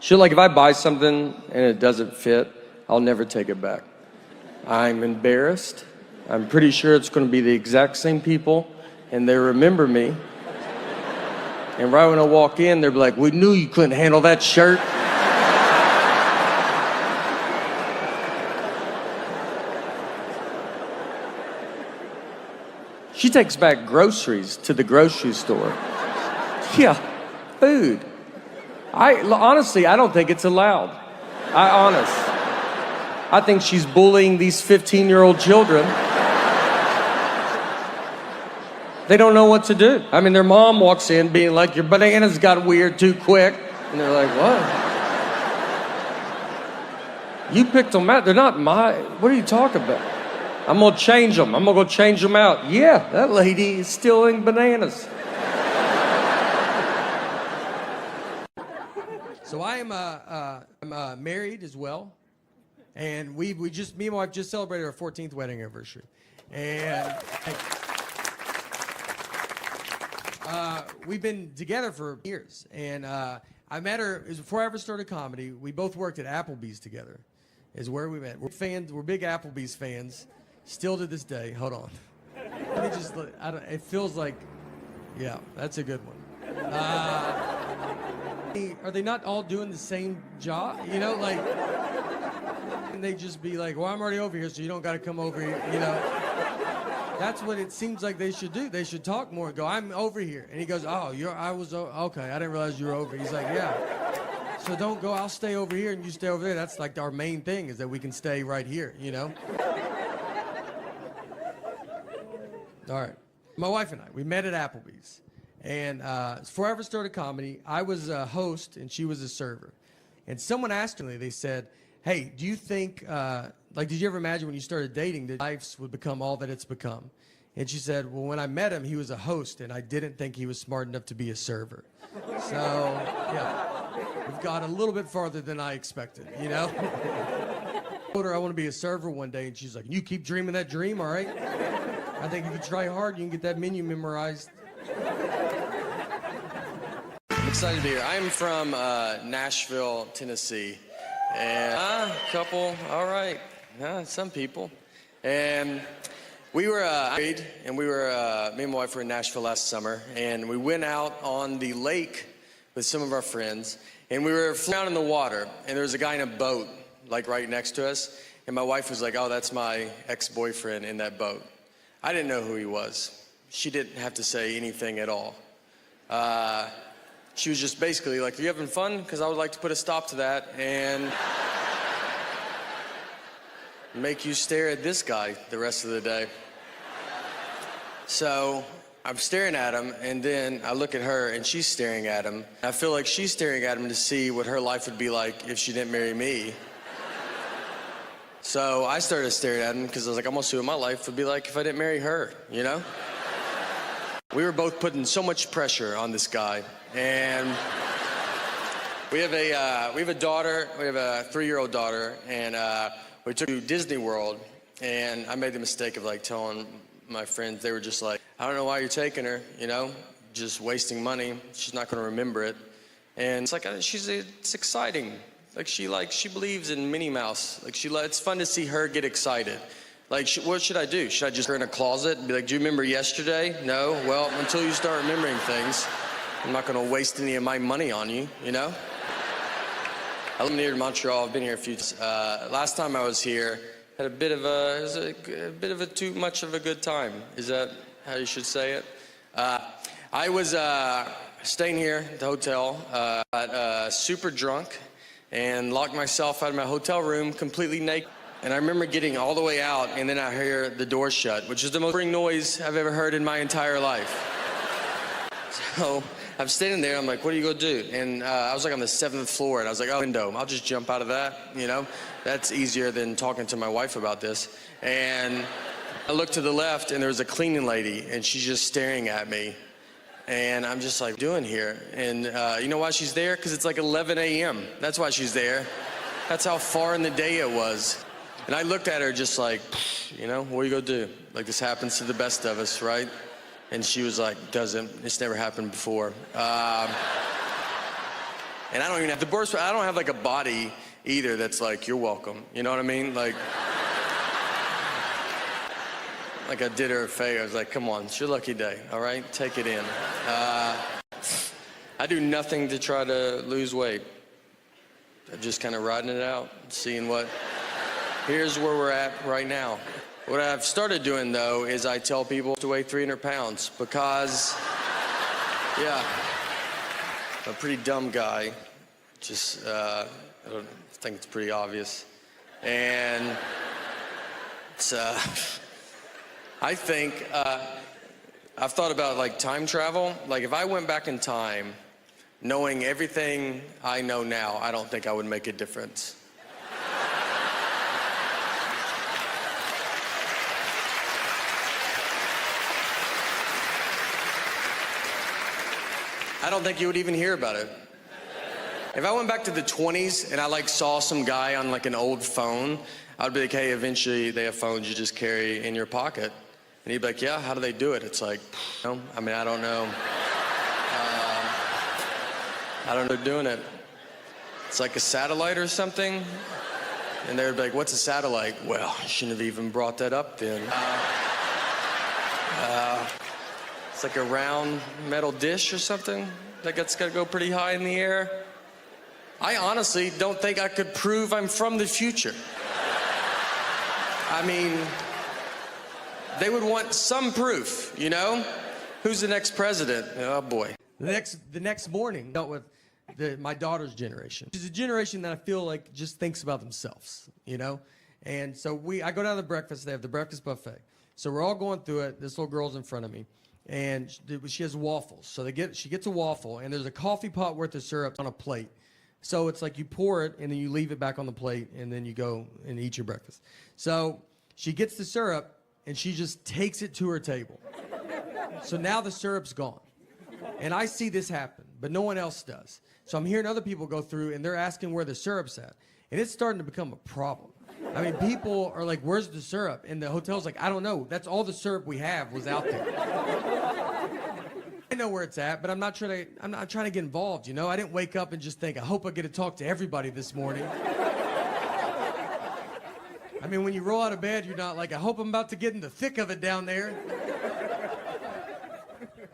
She'll, like, if I buy something and it doesn't fit, I'll never take it back. I'm embarrassed. I'm pretty sure it's going to be the exact same people, and they remember me. And right when I walk in, they'll be like, we knew you couldn't handle that shirt. She takes back groceries to the grocery store. Yeah, food. Honestly, I don't think it's allowed. I think she's bullying these 15-year-old children. They don't know what to do. I mean, their mom walks in being like, your bananas got weird too quick. And they're like, what? You picked them out. They're not what are you talking about? I'm gonna change them. I'm gonna go change them out. Yeah, that lady is stealing bananas. So I'm married as well. And me and my wife just celebrated our 14th wedding anniversary. And we've been together for years. And I met her, it was before I ever started comedy. We both worked at Applebee's together, is where we met. We're big Applebee's fans, still to this day. Hold on. Let me just, it feels like, yeah, that's a good one. Are they not all doing the same job? You know, like, and they just be like, well, I'm already over here, so you don't got to come over here, you know. That's what it seems like they should do. They should talk more and go, I'm over here. And he goes, oh, okay, I didn't realize you were over. He's like, yeah. So don't go, I'll stay over here and you stay over there. That's like our main thing, is that we can stay right here, you know? All right. My wife and I, we met at Applebee's. And before I ever started comedy, I was a host and she was a server. And someone asked me, they said, hey, do you think, did you ever imagine when you started dating that life would become all that it's become? And she said, well, when I met him, he was a host, and I didn't think he was smart enough to be a server. So, yeah, we've got a little bit farther than I expected, you know? I told her I want to be a server one day, and she's like, you keep dreaming that dream, all right? I think if you try hard, you can get that menu memorized. I'm excited to be here. I'm from Nashville, Tennessee. And couple, all right, some people. And we were married, and me and my wife were in Nashville last summer, and we went out on the lake with some of our friends, and we were floating in the water, and there was a guy in a boat, like right next to us, and my wife was like, oh, that's my ex-boyfriend in that boat. I didn't know who he was. She didn't have to say anything at all. She was just basically like, are you having fun? Because I would like to put a stop to that and make you stare at this guy the rest of the day. So I'm staring at him, and then I look at her, and she's staring at him. I feel like she's staring at him to see what her life would be like if she didn't marry me. So I started staring at him because I was like, I'm gonna see what my life would be like if I didn't marry her, you know? We were both putting so much pressure on this guy, and we have a daughter. We have a 3-year-old daughter, and we took her to Disney World, and I made the mistake of like telling my friends. They were just like, I don't know why you're taking her, you know, just wasting money. She's not gonna remember it. And it's like, it's exciting. Like she believes in Minnie Mouse. Like it's fun to see her get excited. Like, what should I do? Should I just put her in a closet and be like, do you remember yesterday? No? Well, until you start remembering things, I'm not going to waste any of my money on you, you know? I live near Montreal. I've been here a few times. Last time I was here, had it was a bit of a too much of a good time. Is that how you should say it? I was staying here at the hotel, got super drunk, and locked myself out of my hotel room completely naked. And I remember getting all the way out, and then I hear the door shut, which is the most boring noise I've ever heard in my entire life. So I'm standing there, I'm like, what are you gonna do? And I was like on the 7th floor, and I was like, oh, window, I'll just jump out of that, you know? That's easier than talking to my wife about this. And I looked to the left, and there was a cleaning lady, and she's just staring at me. And I'm just like, what are you doing here? And you know why she's there? Because it's like 11 a.m. That's why she's there. That's how far in the day it was. And I looked at her just like, you know, what are you gonna do? Like, this happens to the best of us, right? And she was like, doesn't, it's never happened before. And I don't even have the I don't have like a body either that's like, you're welcome. You know what I mean? Like I did her a favor. I was like, come on, it's your lucky day, all right? Take it in. I do nothing to try to lose weight. I'm just kind of riding it out, seeing here's where we're at right now. What I've started doing, though, is I tell people to weigh 300 pounds because, yeah, I'm a pretty dumb guy. Just, I think it's pretty obvious. And it's, I think, I've thought about, like, time travel. Like, if I went back in time, knowing everything I know now, I don't think I would make a difference. I don't think you would even hear about it. If I went back to the 20s and I like saw some guy on like an old phone, I'd be like, hey, eventually they have phones you just carry in your pocket. And he'd be like, yeah, how do they do it? It's like, I mean, I don't know. I don't know doing it. It's like a satellite or something. And they'd be like, what's a satellite? Well, I shouldn't have even brought that up then. It's like a round metal dish or something that's got to go pretty high in the air. I honestly don't think I could prove I'm from the future. I mean, they would want some proof, you know? Who's the next president? Oh boy. The next morning, dealt with my daughter's generation. It's a generation that I feel like just thinks about themselves, you know? And so I go down to the breakfast. They have the breakfast buffet. So we're all going through it. This little girl's in front of me. And she has waffles. So she gets a waffle, and there's a coffee pot worth of syrup on a plate. So it's like you pour it, and then you leave it back on the plate, and then you go and eat your breakfast. So she gets the syrup, and she just takes it to her table. So now the syrup's gone. And I see this happen, but no one else does. So I'm hearing other people go through, and they're asking where the syrup's at. And it's starting to become a problem. I mean, people are like, where's the syrup? And the hotel's like, I don't know. That's all the syrup we have was out there. I know where it's at, but I'm not trying to get involved, you know? I didn't wake up and just think, I hope I get to talk to everybody this morning. I mean, when you roll out of bed, you're not like, I hope I'm about to get in the thick of it down there.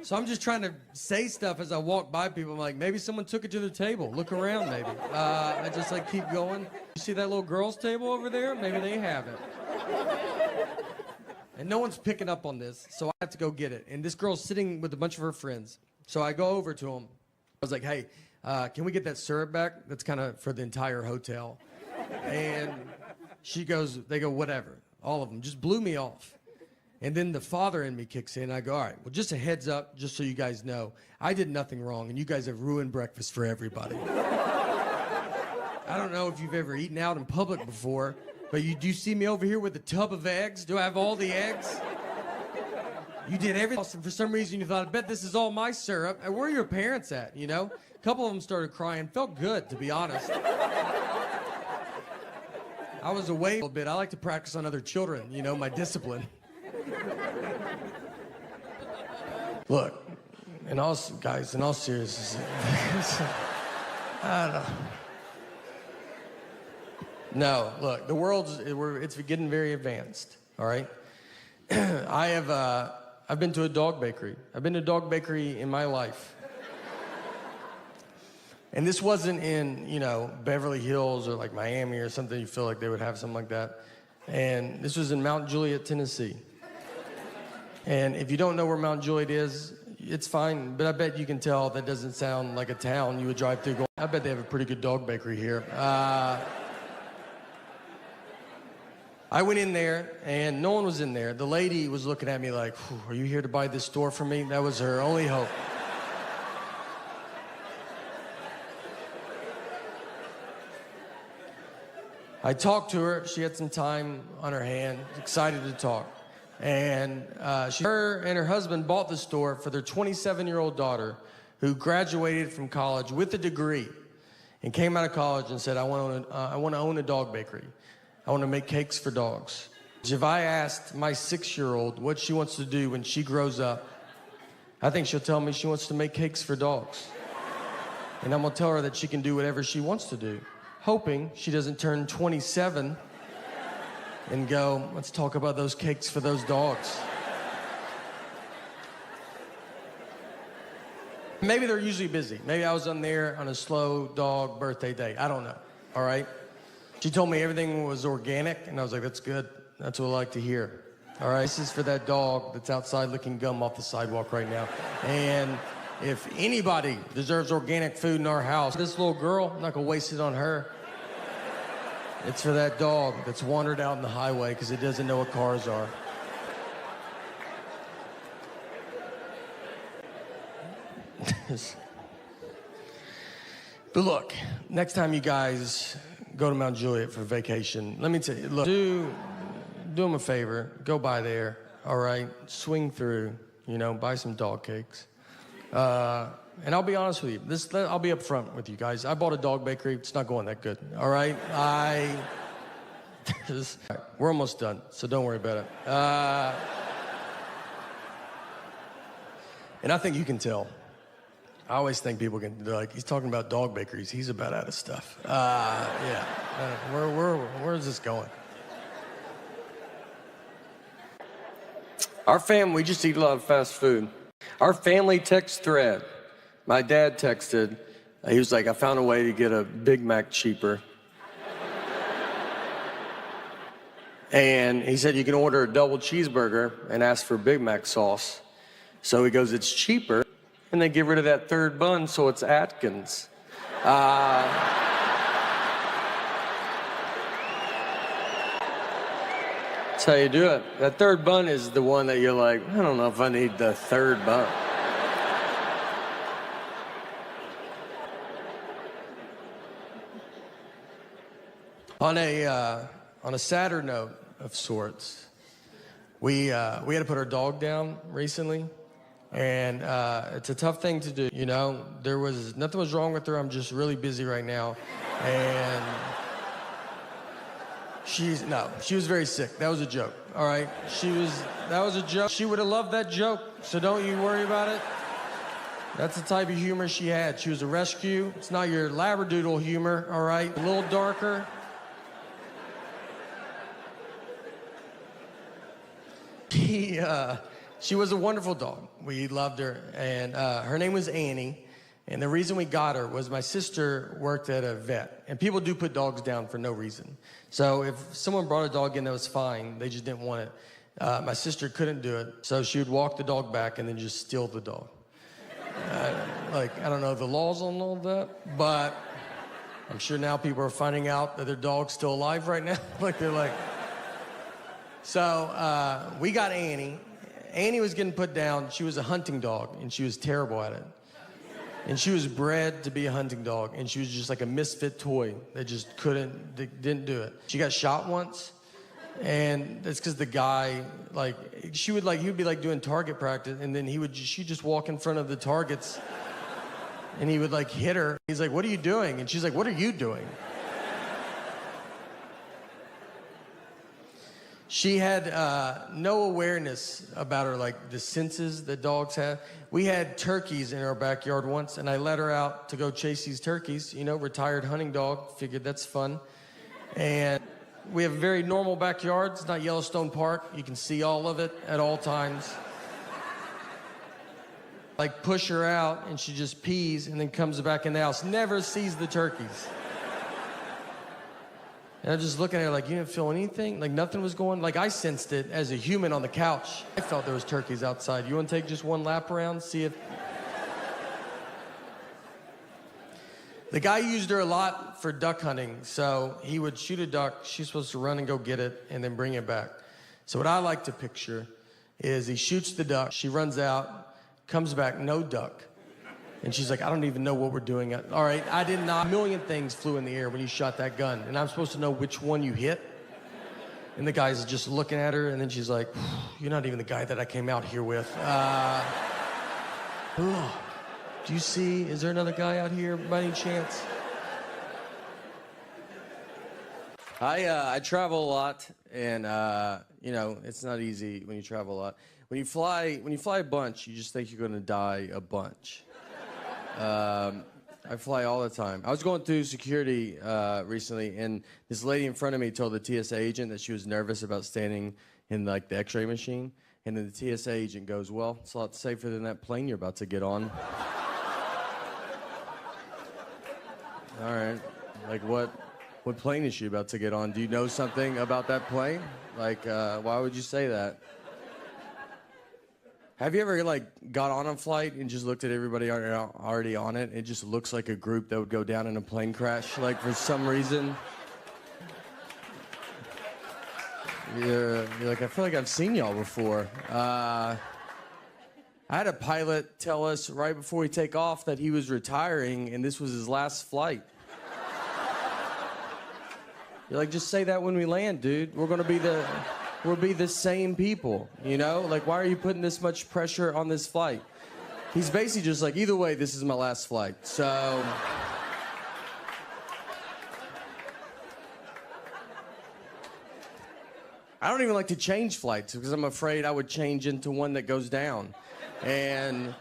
So I'm just trying to say stuff as I walk by people. I'm like, maybe someone took it to their table. Look around, maybe. I just like keep going. You see that little girl's table over there? Maybe they have it. And no one's picking up on this, so I have to go get it. And this girl's sitting with a bunch of her friends. So I go over to them. I was like, hey, can we get that syrup back? That's kind of for the entire hotel. And they go, whatever. All of them. Just blew me off. And then the father in me kicks in. I go, all right, well, just a heads up, just so you guys know, I did nothing wrong, and you guys have ruined breakfast for everybody. I don't know if you've ever eaten out in public before, but do you see me over here with a tub of eggs? Do I have all the eggs? You did everything. And for some reason, you thought, I bet this is all my syrup. And where are your parents at, you know? A couple of them started crying. Felt good, to be honest. I was away a little bit. I like to practice on other children, you know, my discipline. Look, in all seriousness, I don't know. No, look, the it's getting very advanced, all right? I've been to a dog bakery. I've been to a dog bakery in my life. And this wasn't in, you know, Beverly Hills or like Miami or something. You feel like they would have something like that. And this was in Mount Juliet, Tennessee. And if you don't know where Mount Juliet is, it's fine, but I bet you can tell that doesn't sound like a town you would drive through going, I bet they have a pretty good dog bakery here. I went in there, and no one was in there. The lady was looking at me like, are you here to buy this store for me? That was her only hope. I talked to her. She had some time on her hand, excited to talk. And her and her husband bought the store for their 27-year-old daughter who graduated from college with a degree and came out of college and said, I want to own a dog bakery. I want to make cakes for dogs. If I asked my 6-year-old what she wants to do when she grows up, I think she'll tell me she wants to make cakes for dogs. And I'm gonna tell her that she can do whatever she wants to do, hoping she doesn't turn 27 and go, let's talk about those cakes for those dogs. Maybe they're usually busy. Maybe I was on there on a slow dog birthday day. I don't know, all right? She told me everything was organic, and I was like, that's good. That's what I like to hear, all right? This is for that dog that's outside licking gum off the sidewalk right now. And if anybody deserves organic food in our house, this little girl, I'm not gonna waste it on her. It's for that dog that's wandered out in the highway because it doesn't know what cars are. But look, next time you guys go to Mount Juliet for vacation, let me tell you, look, do them a favor, go by there, all right? Swing through, you know, buy some dog cakes. And I'll be honest with you, I'll be up front with you guys. I bought a dog bakery, it's not going that good, all right? We're almost done, so don't worry about it. And I think you can tell. I always think people can, they're like, he's talking about dog bakeries. He's about out of stuff. Yeah. Where is this going? Our family, we just eat a lot of fast food. Our family text thread, my dad texted, he was like, I found a way to get a Big Mac cheaper. And he said, you can order a double cheeseburger and ask for Big Mac sauce. So he goes, it's cheaper. And they get rid of that third bun, so it's Atkins. That's how you do it. That third bun is the one that you're like, I don't know if I need the third bun. On a sadder note of sorts, we had to put our dog down recently. And it's a tough thing to do, you know. Nothing was wrong with her. I'm just really busy right now. And she was very sick. That was a joke, all right? That was a joke. She would have loved that joke, so don't you worry about it. That's the type of humor she had. She was a rescue. It's not your labradoodle humor, all right? A little darker. She was a wonderful dog. We loved her, and her name was Annie. And the reason we got her was my sister worked at a vet, and people do put dogs down for no reason. So if someone brought a dog in that was fine, they just didn't want it. My sister couldn't do it, so she would walk the dog back and then just steal the dog. I don't know the laws on all that, but I'm sure now people are finding out that their dog's still alive right now. So we got Annie. Annie was getting put down. She was a hunting dog, and she was terrible at it. And she was bred to be a hunting dog, and she was just like a misfit toy that just didn't do it. She got shot once, and that's because the guy, he would be doing target practice, and then she'd just walk in front of the targets, and he would hit her. He's like, what are you doing? And she's like, what are you doing? She had no awareness about her, the senses that dogs have. We had turkeys in our backyard once, and I let her out to go chase these turkeys. You know, retired hunting dog, figured that's fun. And we have a very normal backyard. It's not Yellowstone Park. You can see all of it at all times. Push her out, and she just pees and then comes back in the house. Never sees the turkeys. And I'm just looking at her you didn't feel anything? Nothing was going? I sensed it as a human on the couch. I felt there was turkeys outside. You want to take just one lap around, see if... The guy used her a lot for duck hunting, so he would shoot a duck. She's supposed to run and go get it and then bring it back. So what I like to picture is he shoots the duck, she runs out, comes back, no duck. And she's like, I don't even know what we're doing. All right, I did not. A million things flew in the air when you shot that gun, and I'm supposed to know which one you hit. And the guy's just looking at her, and then she's like, you're not even the guy that I came out here with. Do you see, is there another guy out here by any chance? I travel a lot, and it's not easy when you travel a lot. When you fly a bunch, you just think you're gonna die a bunch. I fly all the time. I was going through security recently, and this lady in front of me told the TSA agent that she was nervous about standing in like the X-ray machine. And then the TSA agent goes, "Well, it's a lot safer than that plane you're about to get on." All right. Like what plane is she about to get on? Do you know something about that plane? Like, why would you say that? Have you ever, like, got on a flight and just looked at everybody already on it? It just looks like a group that would go down in a plane crash, like, for some reason. You're like, I feel like I've seen y'all before. I had a pilot tell us right before we take off that he was retiring and this was his last flight. You're like, just say that when we land, dude. We'll be the same people, you know? Like, why are you putting this much pressure on this flight? He's basically just like, either way, this is my last flight. So I don't even like to change flights because I'm afraid I would change into one that goes down. And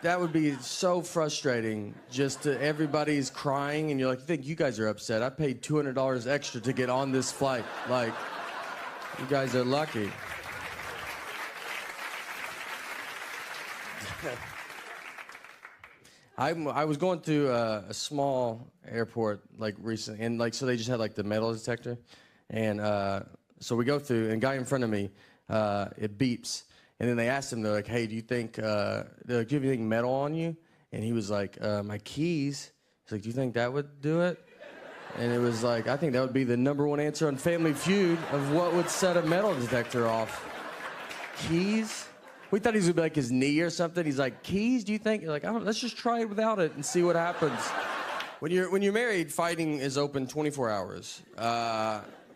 that would be so frustrating. Just everybody's crying and you're like, you think you guys are upset? I paid $200 extra to get on this flight. Like, you guys are lucky. I was going through a small airport like recently, and like so they just had like the metal detector, and so we go through, and a guy in front of me, it beeps, and then they asked him, they're like, "Hey, do you think, they're like, do you have anything metal on you?" And he was like, "My keys." He's like, "Do you think that would do it?" And it was like, I think that would be the #1 answer on Family Feud of what would set a metal detector off. Keys? We thought he was gonna be like his knee or something. He's like, keys, do you think? You're like, I don't know, let's just try it without it and see what happens. When you're married, fighting is open 24 hours,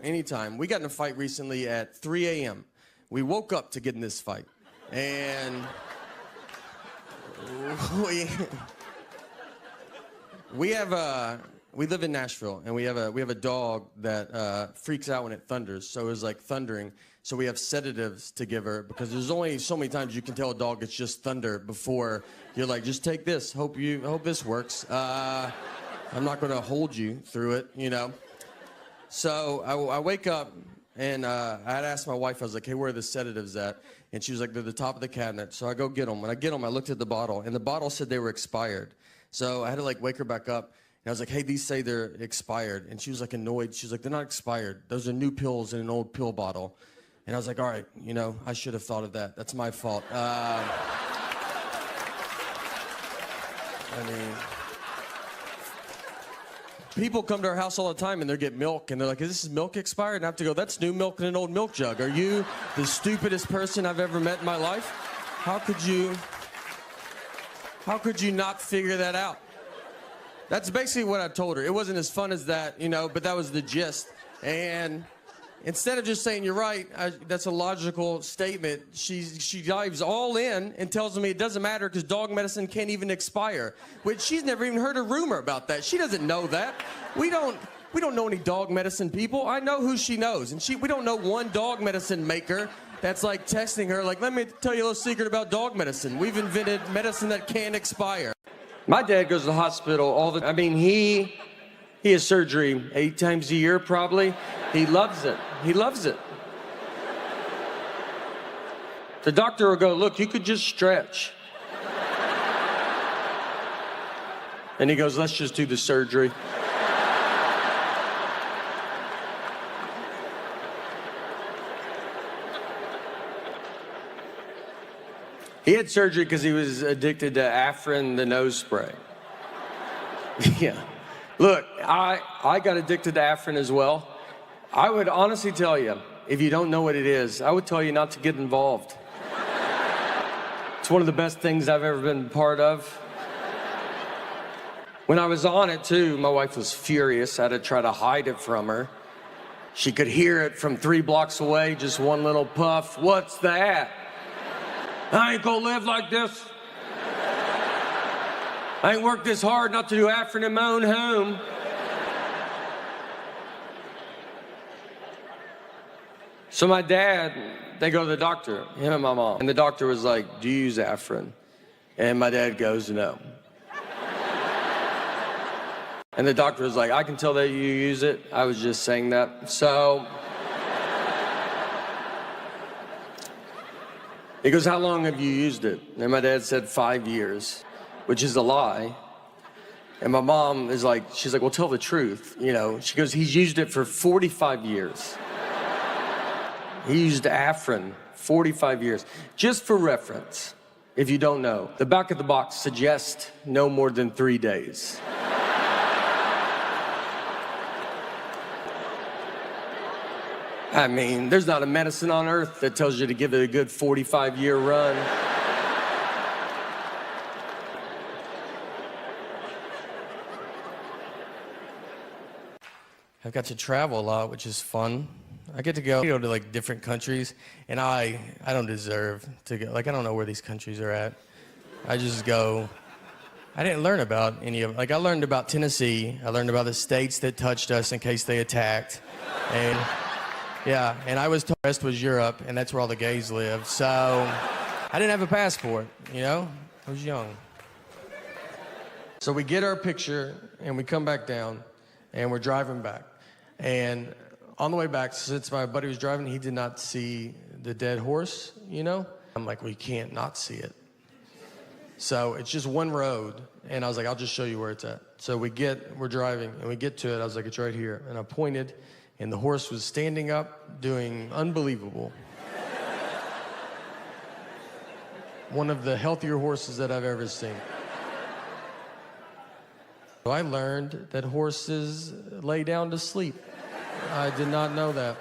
anytime. We got in a fight recently at 3 a.m. We woke up to get in this fight. And we live in Nashville, and we have a dog that freaks out when it thunders. So it was like thundering. So we have sedatives to give her because there's only so many times you can tell a dog it's just thunder before you're like, just take this. Hope this works. I'm not going to hold you through it, you know. So I wake up, and I had asked my wife. I was like, hey, where are the sedatives at? And she was like, they're at the top of the cabinet. So I go get them. When I get them, I looked at the bottle, and the bottle said they were expired. So I had to like wake her back up. And I was like, hey, these say they're expired. And she was like annoyed. She was like, they're not expired. Those are new pills in an old pill bottle. And I was like, all right, you know, I should have thought of that. That's my fault. I mean, people come to our house all the time and they get milk and they're like, is this milk expired? And I have to go, that's new milk in an old milk jug. Are you the stupidest person I've ever met in my life? How could you not figure that out? That's basically what I told her. It wasn't as fun as that, you know, but that was the gist. And instead of just saying, you're right, that's a logical statement, she dives all in and tells me it doesn't matter because dog medicine can't even expire, which she's never even heard a rumor about that. She doesn't know that. We don't know any dog medicine people. I know who she knows, and we don't know one dog medicine maker that's like texting her like, let me tell you a little secret about dog medicine. We've invented medicine that can't expire. My dad goes to the hospital all the time. I mean, he has surgery 8 times a year, probably. He loves it. He loves it. The doctor will go, look, you could just stretch. And he goes, let's just do the surgery. He had surgery because he was addicted to Afrin, the nose spray. Yeah. Look, I got addicted to Afrin as well. I would honestly tell you, if you don't know what it is, I would tell you not to get involved. It's one of the best things I've ever been part of. When I was on it, too, my wife was furious. I had to try to hide it from her. She could hear it from 3 blocks away, just one little puff. What's that? I ain't gonna live like this. I ain't worked this hard not to do Afrin in my own home. So my dad, they go to the doctor, him and my mom. And the doctor was like, do you use Afrin? And my dad goes, no. And the doctor was like, I can tell that you use it. I was just saying that. So he goes, how long have you used it? And my dad said 5 years, which is a lie. And my mom is like, she's like, well, tell the truth. You know, she goes, he's used it for 45 years. He used Afrin 45 years. Just for reference, if you don't know, the back of the box suggests no more than 3 days. I mean, there's not a medicine on earth that tells you to give it a good 45-year run. I've got to travel a lot, which is fun. I get to go to like different countries, and I don't deserve to go. Like, I don't know where these countries are at. I just go. I didn't learn about any of it. Like, I learned about Tennessee. I learned about the states that touched us in case they attacked. And yeah, and I was told the rest was Europe, and that's where all the gays live. So I didn't have a passport, you know? I was young. So we get our picture, and we come back down, and we're driving back. And on the way back, since my buddy was driving, he did not see the dead horse, you know? I'm like, well, you can't not see it. So it's just one road, and I was like, I'll just show you where it's at. So we're driving, and we get to it. I was like, it's right here. And I pointed, and the horse was standing up, doing unbelievable. One of the healthier horses that I've ever seen. So I learned that horses lay down to sleep. I did not know that.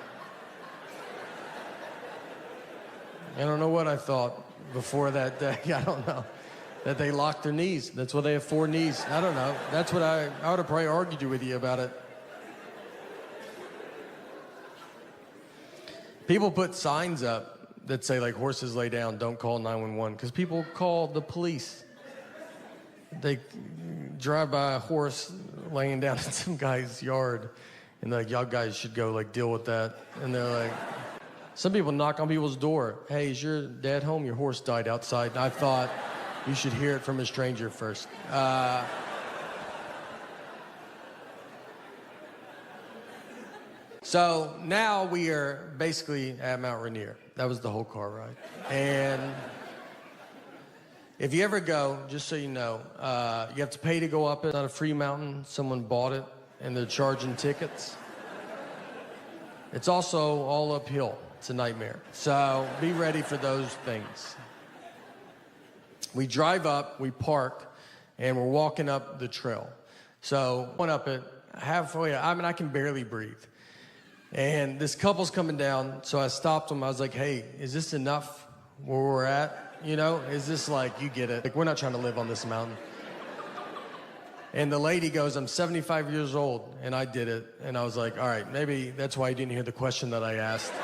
I don't know what I thought before that day. I don't know. That they lock their knees. That's why they have 4 knees. I don't know. That's what I would have probably argued with you about it. People put signs up that say, like, horses lay down, don't call 911, because people call the police. They drive by a horse laying down in some guy's yard, and they're like, y'all guys should go, like, deal with that. And they're like, some people knock on people's door. Hey, is your dad home? Your horse died outside. And I thought you should hear it from a stranger first. So now we are basically at Mount Rainier. That was the whole car ride. And if you ever go, just so you know, you have to pay to go up it. It's not a free mountain. Someone bought it, and they're charging tickets. It's also all uphill. It's a nightmare. So be ready for those things. We drive up, we park, and we're walking up the trail. So went up it halfway. I mean, I can barely breathe. And this couple's coming down, so I stopped them. I was like, hey, is this enough where we're at? You know, is this like, you get it? Like, we're not trying to live on this mountain. And the lady goes, I'm 75 years old, and I did it. And I was like, all right, maybe that's why you didn't hear the question that I asked.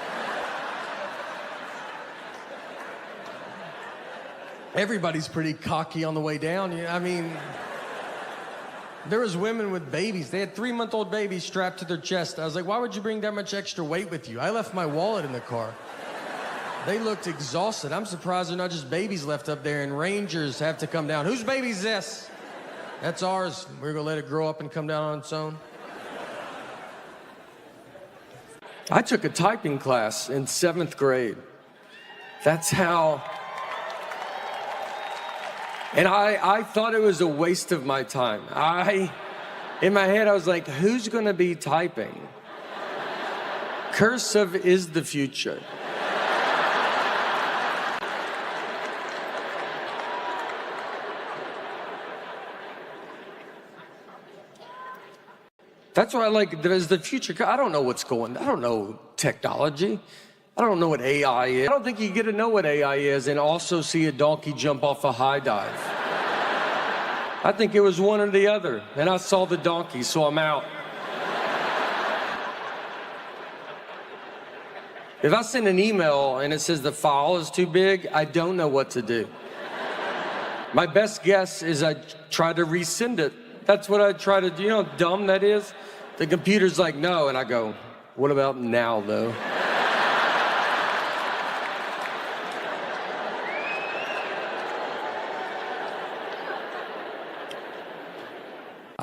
Everybody's pretty cocky on the way down. I mean, there was women with babies. They had 3-month-old babies strapped to their chest. I was like, why would you bring that much extra weight with you? I left my wallet in the car. They looked exhausted. I'm surprised they're not just babies left up there and rangers have to come down. Whose baby's this? That's ours. We're gonna let it grow up and come down on its own. I took a typing class in 7th grade. That's how. And I thought it was a waste of my time. In my head, I was like, who's gonna be typing? Cursive is the future. That's why I like, there's the future. I don't know what's going on. I don't know technology. I don't know what AI is. I don't think you get to know what AI is and also see a donkey jump off a high dive. I think it was one or the other. And I saw the donkey, so I'm out. If I send an email and it says the file is too big, I don't know what to do. My best guess is I try to resend it. That's what I try to do. You know how dumb that is? The computer's like, no. And I go, what about now, though?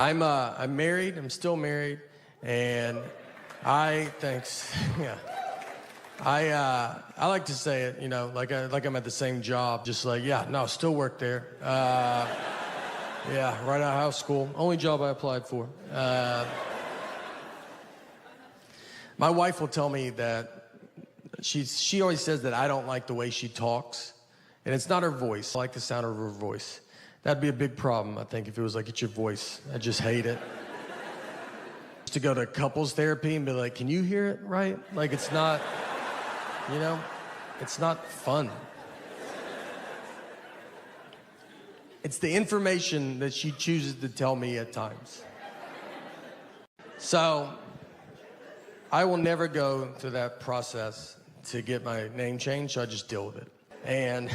I'm married. I'm still married, and thanks. Yeah. I like to say it, you know, like I'm at the same job, just like, yeah, no, still work there. Yeah, right out of high school. Only job I applied for. My wife will tell me that she always says that I don't like the way she talks, and it's not her voice. I like the sound of her voice. That'd be a big problem, I think, if it was like, it's your voice. I just hate it. To go to couples therapy and be like, can you hear it right? Like, it's not, you know, it's not fun. It's the information that she chooses to tell me at times. So, I will never go through that process to get my name changed, so I just deal with it. And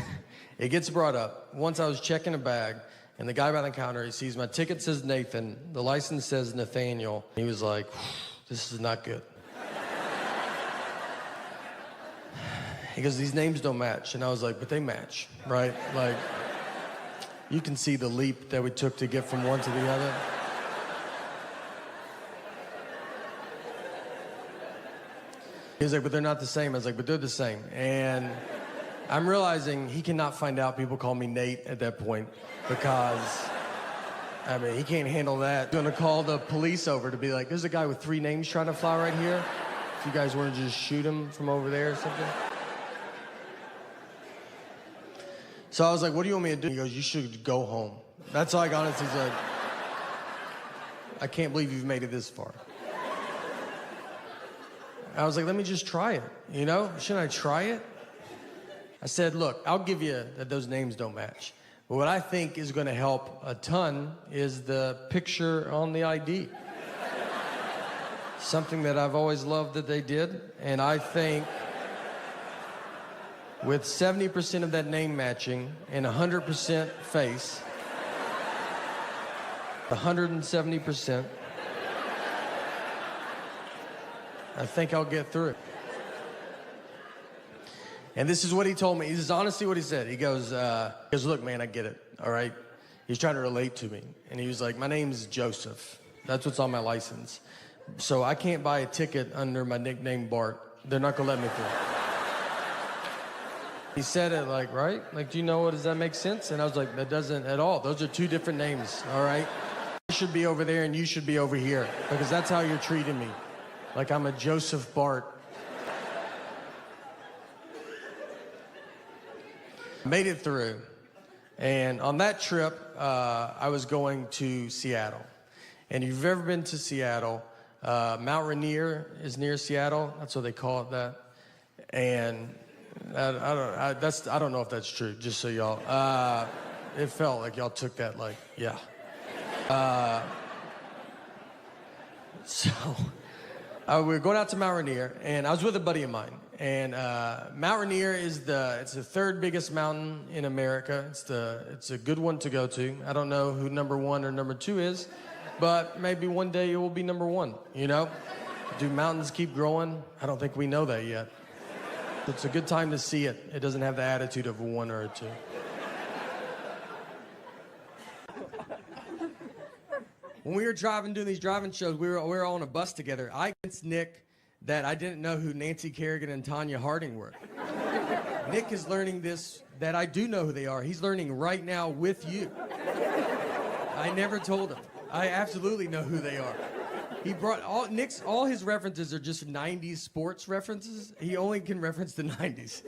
it gets brought up. Once I was checking a bag, and the guy behind the counter, he sees my ticket says Nathan, the license says Nathaniel. He was like, this is not good. He goes, these names don't match. And I was like, but they match, right? Like, you can see the leap that we took to get from one to the other. He was like, but they're not the same. I was like, but they're the same. And I'm realizing he cannot find out people call me Nate at that point because, I mean, he can't handle that. I'm gonna call the police over to be like, there's a guy with 3 names trying to fly right here. If you guys want to just shoot him from over there or something. So I was like, what do you want me to do? He goes, you should go home. That's all I got. He's like, I can't believe you've made it this far. I was like, let me just try it, you know? Shouldn't I try it? I said, look, I'll give you that those names don't match. But what I think is gonna help a ton is the picture on the ID. Something that I've always loved that they did. And I think with 70% of that name matching and 100% face, 170%, I think I'll get through it. And this is what he told me. This is honestly what he said. He goes, look, man, I get it, all right? He's trying to relate to me. And he was like, my name's Joseph. That's what's on my license. So I can't buy a ticket under my nickname Bart. They're not gonna let me through. He said it like, right? Like, do you know, does that make sense? And I was like, that doesn't at all. Those are 2 different names, all right? You should be over there and you should be over here because that's how you're treating me. Like I'm a Joseph Bart. Made it through. And on that trip, I was going to Seattle. And if you've ever been to Seattle, Mount Rainier is near Seattle. That's what they call it that. And I don't know if that's true, just so y'all, it felt like y'all took that like, yeah. So we were going out to Mount Rainier, and I was with a buddy of mine. And Mount Rainier is it's the 3rd biggest mountain in America. It's a good one to go to. I don't know who number 1 or number 2 is, but maybe one day it will be number 1, you know? Do mountains keep growing? I don't think we know that yet. It's a good time to see it. It doesn't have the attitude of a 1 or a 2. When we were doing these driving shows, we were on a bus together. I convinced Nick that I didn't know who Nancy Kerrigan and Tanya Harding were. Nick is learning this, that I do know who they are. He's learning right now with you. I never told him. I absolutely know who they are. He brought all his references are just 90s sports references. He only can reference the 90s.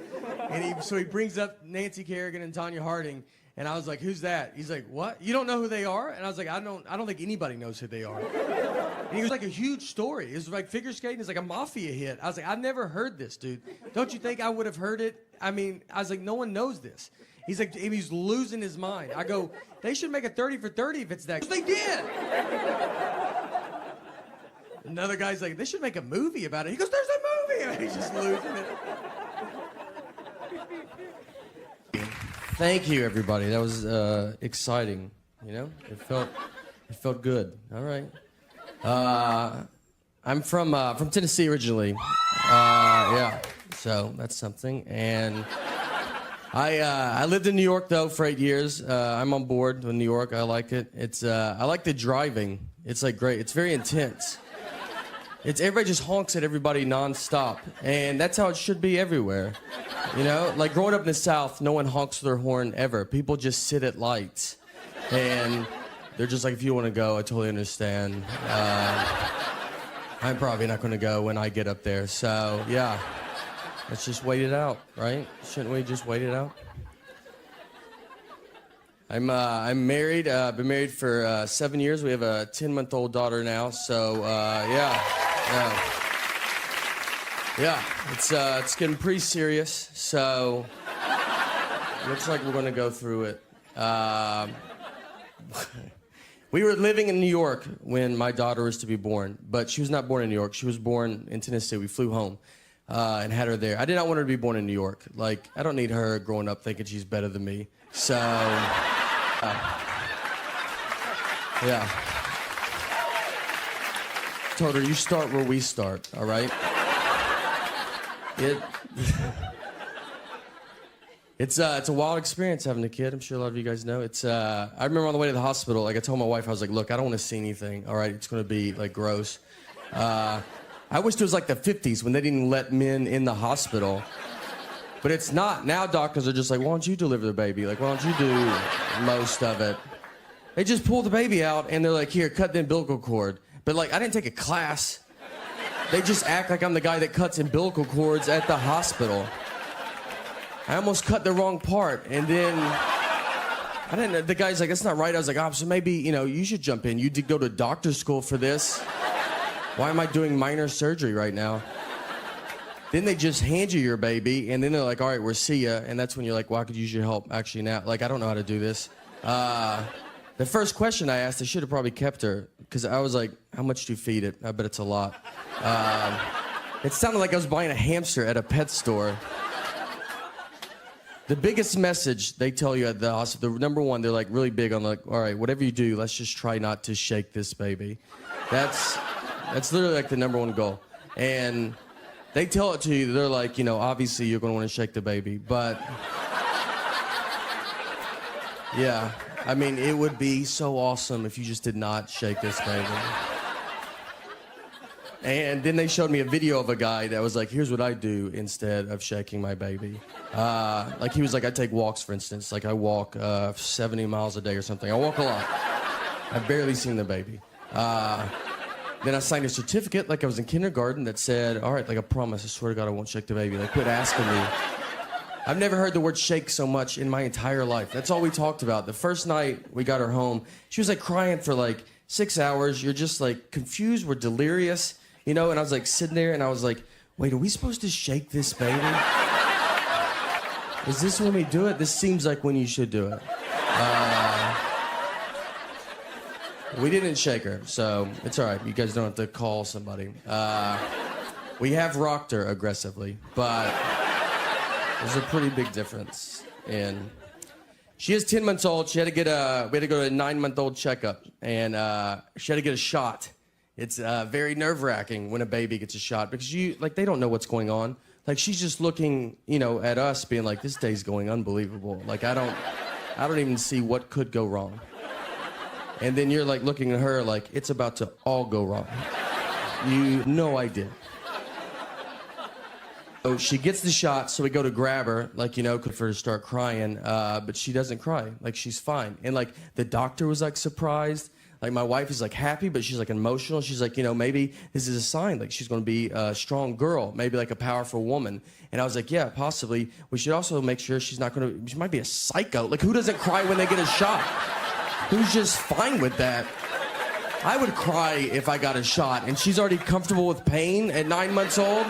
And so he brings up Nancy Kerrigan and Tanya Harding, and I was like, who's that? He's like, what? You don't know who they are? And I was like, I don't think anybody knows who they are. And he was like, a huge story. It was like figure skating is like a mafia hit. I was like, I've never heard this, dude. Don't you think I would have heard it? I mean, I was like, no one knows this. He's like, he's losing his mind. I go, they should make a 30 for 30 if it's that. They did. Another guy's like, they should make a movie about it. He goes, there's a movie. And he's just losing it. Thank you, everybody. That was exciting. You know, it felt good. All right. I'm from Tennessee originally. Yeah. So that's something. And I lived in New York, though, for 8 years. I'm on board with New York. I like it. I like the driving. It's, like, great. It's very intense. Everybody just honks at everybody nonstop, and that's how it should be everywhere. You know? Like, growing up in the South, no one honks their horn ever. People just sit at lights, and they're just like, if you want to go, I totally understand. I'm probably not going to go when I get up there, so, yeah. Let's just wait it out, right? Shouldn't we just wait it out? I'm married. Been married for 7 years. We have a 10-month-old daughter now. So yeah. It's getting pretty serious. So looks like we're gonna go through it. We were living in New York when my daughter was to be born, but she was not born in New York. She was born in Tennessee. We flew home. And had her there. I did not want her to be born in New York. Like, I don't need her growing up thinking she's better than me. So, yeah. Told her, you start where we start, all right? It's a wild experience having a kid. I'm sure a lot of you guys know. I remember on the way to the hospital, like I told my wife, I was like, look, I don't want to see anything, all right? It's going to be, like, gross. I wish it was like the 50s when they didn't let men in the hospital. But it's not. Now doctors are just like, why don't you deliver the baby? Like, why don't you do most of it? They just pull the baby out and they're like, here, cut the umbilical cord. But like, I didn't take a class. They just act like I'm the guy that cuts umbilical cords at the hospital. I almost cut the wrong part, and then I didn't know. The guy's like, that's not right. I was like, oh, so maybe, you should jump in. You did go to doctor school for this. Why am I doing minor surgery right now? Then they just hand you your baby, and then they're like, all right, we'll see ya. And that's when you're like, well, I could use your help actually now. Like, I don't know how to do this. The first question I asked, I should have probably kept her, because I was like, how much do you feed it? I bet it's a lot. It sounded like I was buying a hamster at a pet store. The biggest message they tell you at the hospital, the number one, they're like really big on like, all right, whatever you do, let's just try not to shake this baby. That's literally like the number one goal. And they tell it to you, they're like, obviously you're gonna wanna shake the baby, but yeah, I mean, it would be so awesome if you just did not shake this baby. And then they showed me a video of a guy that was like, here's what I do instead of shaking my baby. Like he was like, I take walks, for instance. Like I walk 70 miles a day or something. I walk a lot. I've barely seen the baby. Then I signed a certificate like I was in kindergarten that said, all right, like I promise, I swear to God I won't shake the baby. Like quit asking me. I've never heard the word shake so much in my entire life. That's all we talked about. The first night we got her home, she was like crying for like 6 hours. You're just like confused, we're delirious, and I was like sitting there and I was like, wait, are we supposed to shake this baby? Is this when we do it? This seems like when you should do it. We didn't shake her, so it's all right. You guys don't have to call somebody. We have rocked her aggressively, but there's a pretty big difference. And she is 10 months old. We had to go to a 9-month-old checkup, and she had to get a shot. It's very nerve-wracking when a baby gets a shot because they don't know what's going on. Like she's just looking, at us, being like, this day's going unbelievable. Like I don't even see what could go wrong. And then you're like looking at her like it's about to all go wrong. No idea. So she gets the shot, so we go to grab her, like, for her to start crying, but she doesn't cry. Like, she's fine. And, like, the doctor was, like, surprised. Like, my wife is, like, happy, but she's, like, emotional. She's like, maybe this is a sign. Like, she's going to be a strong girl, maybe, like, a powerful woman. And I was like, yeah, possibly. We should also make sure she's not going to, she might be a psycho. Like, who doesn't cry when they get a shot? Who's just fine with that? I would cry if I got a shot, and she's already comfortable with pain at 9 months old.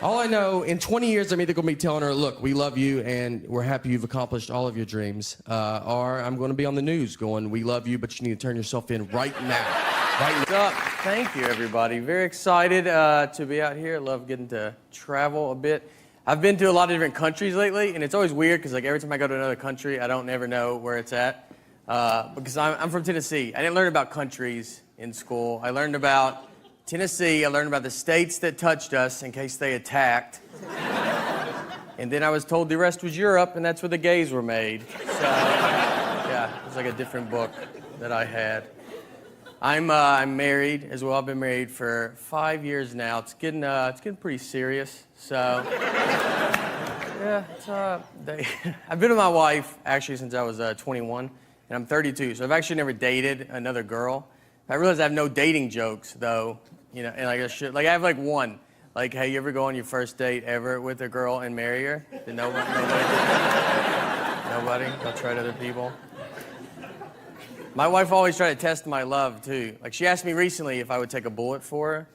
All I know, in 20 years, I'm either going to be telling her, look, we love you, and we're happy you've accomplished all of your dreams, or I'm going to be on the news going, we love you, but you need to turn yourself in right now. What's up? Thank you, everybody. Very excited to be out here. Love getting to travel a bit. I've been to a lot of different countries lately, and it's always weird because, like, every time I go to another country, I don't never know where it's at. Because I'm from Tennessee. I didn't learn about countries in school. I learned about Tennessee. I learned about the states that touched us in case they attacked. And then I was told the rest was Europe, and that's where the gays were made. So, yeah, it was like a different book that I had. I'm married as well. I've been married for 5 years now. It's getting pretty serious. So, yeah, I've been with my wife actually since I was 21, and I'm 32. So I've actually never dated another girl. I realize I have no dating jokes though. You know, and I have like one. Like, hey, you ever go on your first date ever with a girl and marry her? Did nobody do that? Nobody? Don't try to other people. My wife always tried to test my love, too. Like, she asked me recently if I would take a bullet for her.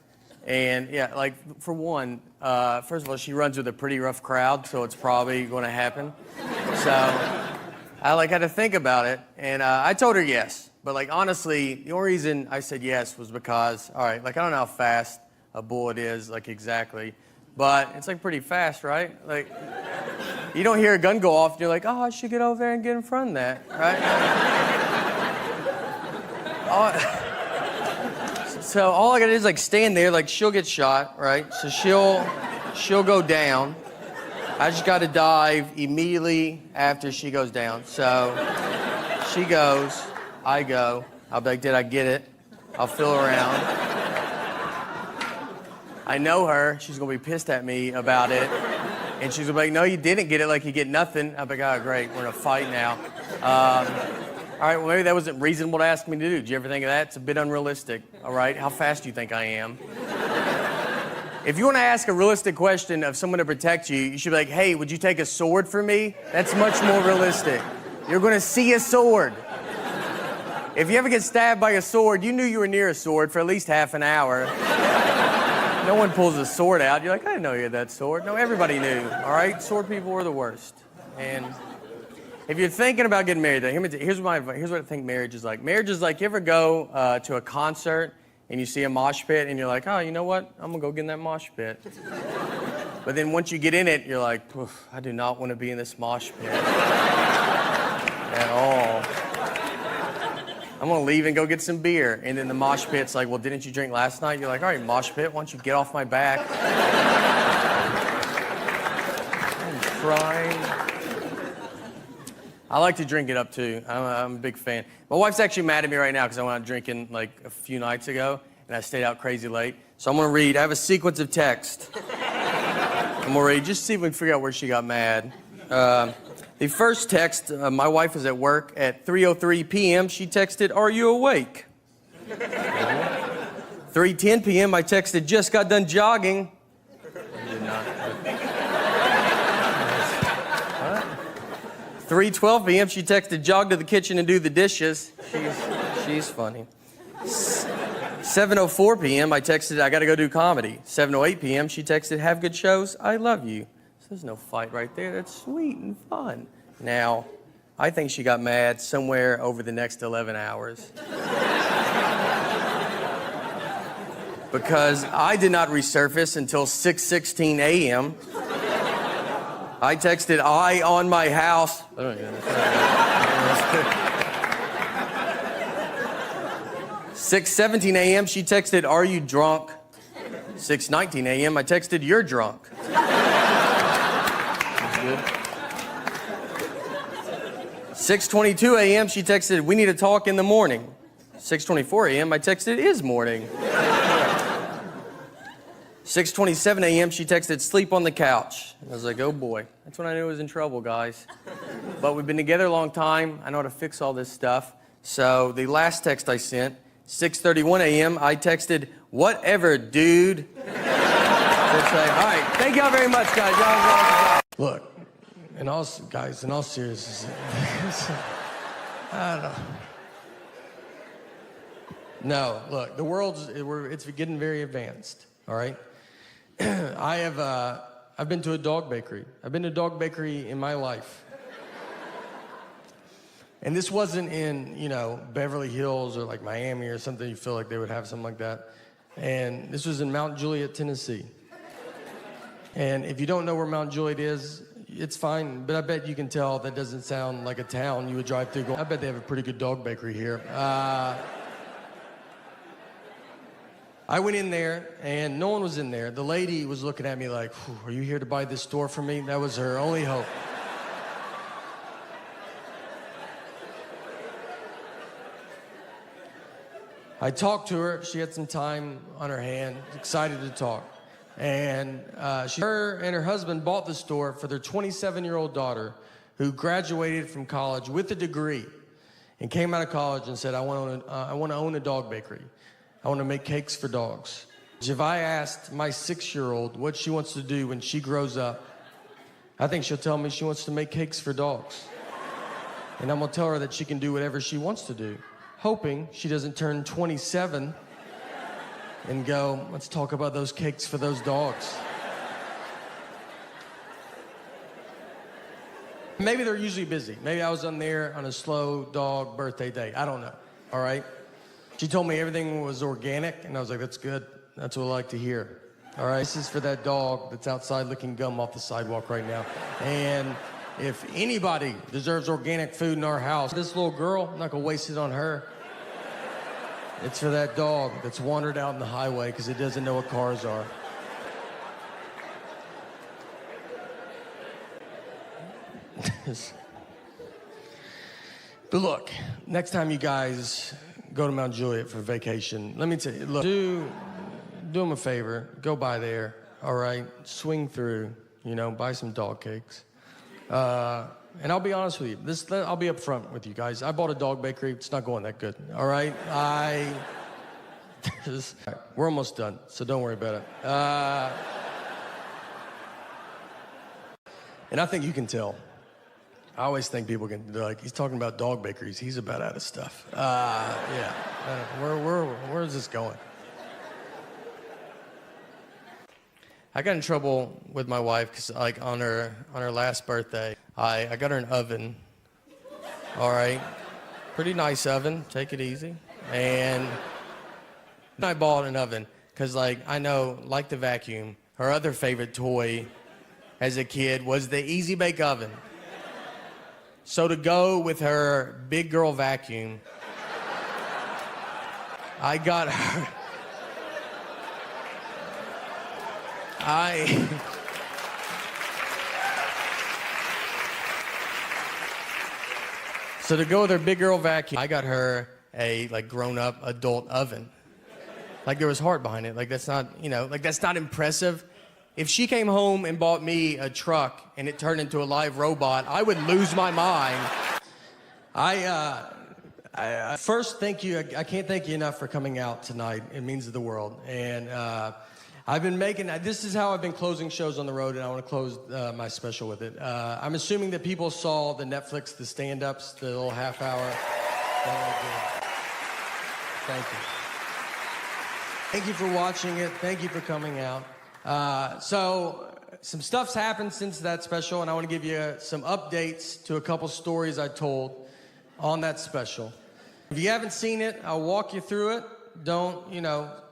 And, yeah, like, for one, first of all, she runs with a pretty rough crowd, so it's probably going to happen. So I, had to think about it, and I told her yes. But, honestly, the only reason I said yes was because, all right, I don't know how fast a bullet is, exactly. But it's, pretty fast, right? You don't hear a gun go off, and you're like, oh, I should get over there and get in front of that, right? So all I gotta do is stand there, she'll get shot, right? So she'll go down. I just gotta dive immediately after she goes down. So she goes, I go. I'll be like, did I get it? I'll feel around. I know her. She's gonna be pissed at me about it. And she's gonna be like, no, you didn't get it, you get nothing. I'll be like, oh, great, we're in a fight now. All right, well, maybe that wasn't reasonable to ask me to do. Did you ever think of that? It's a bit unrealistic, all right? How fast do you think I am? If you want to ask a realistic question of someone to protect you, you should be like, hey, would you take a sword for me? That's much more realistic. You're going to see a sword. If you ever get stabbed by a sword, you knew you were near a sword for at least half an hour. No one pulls a sword out. You're like, I didn't know you had that sword. No, everybody knew, all right? Sword people were the worst. And if you're thinking about getting married, here's what I think marriage is like. Marriage is like, you ever go to a concert and you see a mosh pit and you're like, oh, you know what? I'm gonna go get in that mosh pit. But then once you get in it, you're like, I do not want to be in this mosh pit at all. I'm gonna leave and go get some beer. And then the mosh pit's like, well, didn't you drink last night? You're like, all right, mosh pit, why don't you get off my back? I'm crying. I like to drink it up, too. I'm a big fan. My wife's actually mad at me right now because I went out drinking, a few nights ago, and I stayed out crazy late. So I'm going to read. I have a sequence of text. I'm going to read, just see if we can figure out where she got mad. The first text, my wife was at work at 3:03 p.m. She texted, are you awake? 3:10 p.m. I texted, just got done jogging. I did not. 3:12 p.m. she texted, jog to the kitchen and do the dishes. She's funny. 7:04 p.m. I texted, I gotta go do comedy. 7:08 p.m. she texted, have good shows, I love you. So there's no fight right there. That's sweet and fun. Now, I think she got mad somewhere over the next 11 hours. Because I did not resurface until 6:16 a.m. I texted, I on my house. 6:17 a.m. she texted, are you drunk? 6:19 a.m. I texted, you're drunk. That's good. 6:22 a.m. she texted, we need to talk in the morning. 6:24 a.m. I texted, it is morning. 6:27 a.m. she texted, sleep on the couch. I was like, oh boy. That's when I knew I was in trouble, guys. But we've been together a long time. I know how to fix all this stuff. So the last text I sent, 6:31 a.m., I texted, whatever, dude. All right, thank y'all very much, guys. Look, in all seriousness, I don't know. No, look, the it's getting very advanced, all right? I've been to a dog bakery. I've been to a dog bakery in my life. And this wasn't in, Beverly Hills or Miami or something. You feel like they would have something like that. And this was in Mount Juliet, Tennessee. And if you don't know where Mount Juliet is, it's fine, but I bet you can tell that doesn't sound like a town you would drive through. I bet they have a pretty good dog bakery here. I went in there, and no one was in there. The lady was looking at me like, are you here to buy this door from me? That was her only hope. I talked to her. She had some time on her hand, excited to talk. And her and her husband bought this store for their 27-year-old daughter who graduated from college with a degree and came out of college and said, I want to own a dog bakery. I want to make cakes for dogs. If I asked my 6-year-old what she wants to do when she grows up, I think she'll tell me she wants to make cakes for dogs. And I'm going to tell her that she can do whatever she wants to do, hoping she doesn't turn 27 and go, let's talk about those cakes for those dogs. Maybe they're usually busy. Maybe I was on there on a slow dog birthday day. I don't know, all right? She told me everything was organic, and I was like, that's good. That's what I like to hear. All right, this is for that dog that's outside licking gum off the sidewalk right now. And if anybody deserves organic food in our house, this little girl, I'm not gonna waste it on her. It's for that dog that's wandered out in the highway because it doesn't know what cars are. But look, next time you guys go to Mount Juliet for vacation, let me tell you, look, do them a favor, go by there, all right? Swing through, buy some dog cakes. And I'll be honest with you, I'll be up front with you guys. I bought a dog bakery, it's not going that good, all right? We're almost done, so don't worry about it. And I think you can tell. I always think people they're like, he's talking about dog bakeries. He's about out of stuff. Yeah. Where is this going? I got in trouble with my wife because, like, on her last birthday, I got her an oven. All right, pretty nice oven. Take it easy. And I bought an oven because, like, I know, like the vacuum, her other favorite toy as a kid was the Easy Bake Oven. So to go with her big girl vacuum, I got her. So to go with her big girl vacuum, I got her a grown-up adult oven. Like there was heart behind it. Like that's not, that's not impressive. If she came home and bought me a truck and it turned into a live robot, I would lose my mind. I first thank you. I can't thank you enough for coming out tonight. It means the world. And I've been this is how I've been closing shows on the road, and I want to close my special with it. I'm assuming that people saw the Netflix, the stand-ups, the little half hour. Thank you. Thank you for watching it. Thank you for coming out. So some stuff's happened since that special, and I want to give you some updates to a couple stories I told on that special. If you haven't seen it, I'll walk you through it. Don't,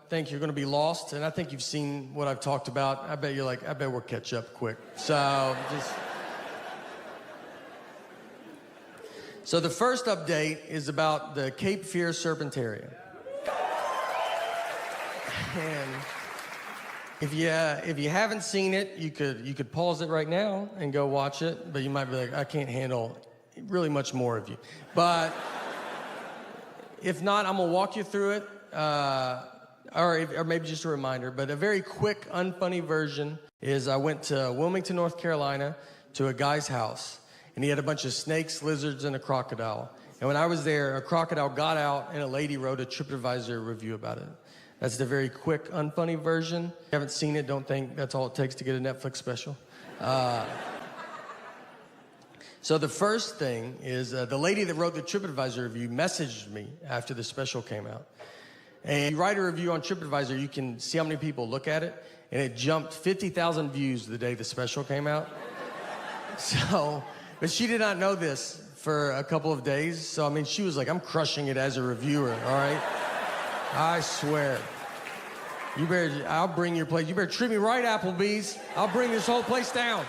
think you're going to be lost, and I think you've seen what I've talked about. I bet you're like, I bet we'll catch up quick. So the first update is about the Cape Fear Serpentarium. And if you haven't seen it, you could pause it right now and go watch it, but you might be like, I can't handle really much more of you. But if not, I'm gonna walk you through it, or maybe just a reminder. But a very quick, unfunny version is I went to Wilmington, North Carolina, to a guy's house, and he had a bunch of snakes, lizards, and a crocodile. And when I was there, a crocodile got out, and a lady wrote a TripAdvisor review about it. That's the very quick, unfunny version. If you haven't seen it, don't think that's all it takes to get a Netflix special. So the first thing is the lady that wrote the TripAdvisor review messaged me after the special came out. And you write a review on TripAdvisor, you can see how many people look at it, and it jumped 50,000 views the day the special came out. So, but she did not know this for a couple of days. So, I mean, she was like, I'm crushing it as a reviewer, all right? I swear. I'll bring your place. You better treat me right, Applebee's. I'll bring this whole place down.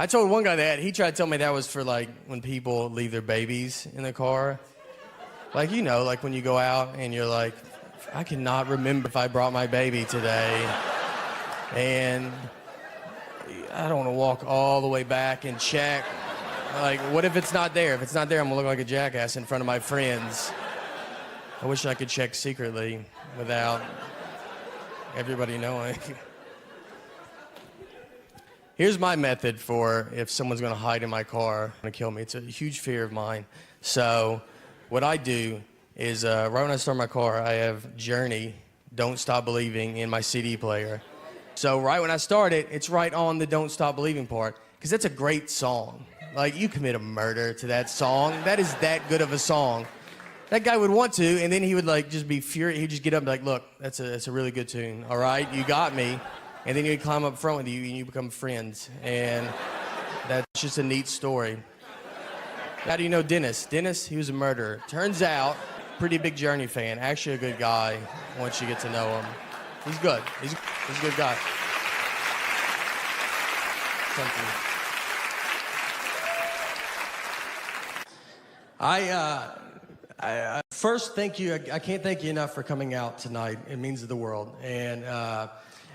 I told one guy that. He tried to tell me that was for, like, when people leave their babies in the car. Like, you know, like when you go out and you're like, I cannot remember if I brought my baby today. And I don't want to walk all the way back and check. Like, what if it's not there? If it's not there, I'm going to look like a jackass in front of my friends. I wish I could check secretly without everybody knowing. Here's my method for if someone's going to hide in my car and kill me. It's a huge fear of mine. So what I do is right when I start my car, I have Journey, Don't Stop Believing in my CD player. So right when I start it, it's right on the Don't Stop Believing part, because that's a great song. Like, you commit a murder to that song. That is that good of a song. That guy would want to, and then he would, like, just be furious. He'd just get up and be like, look, that's a really good tune, all right? You got me. And then he'd climb up front with you, and you become friends. And that's just a neat story. How do you know Dennis? Dennis, he was a murderer. Turns out, pretty big Journey fan. Actually a good guy once you get to know him. He's good. He's a good guy. Thank you. First, thank you. I can't thank you enough for coming out tonight. It means the world. And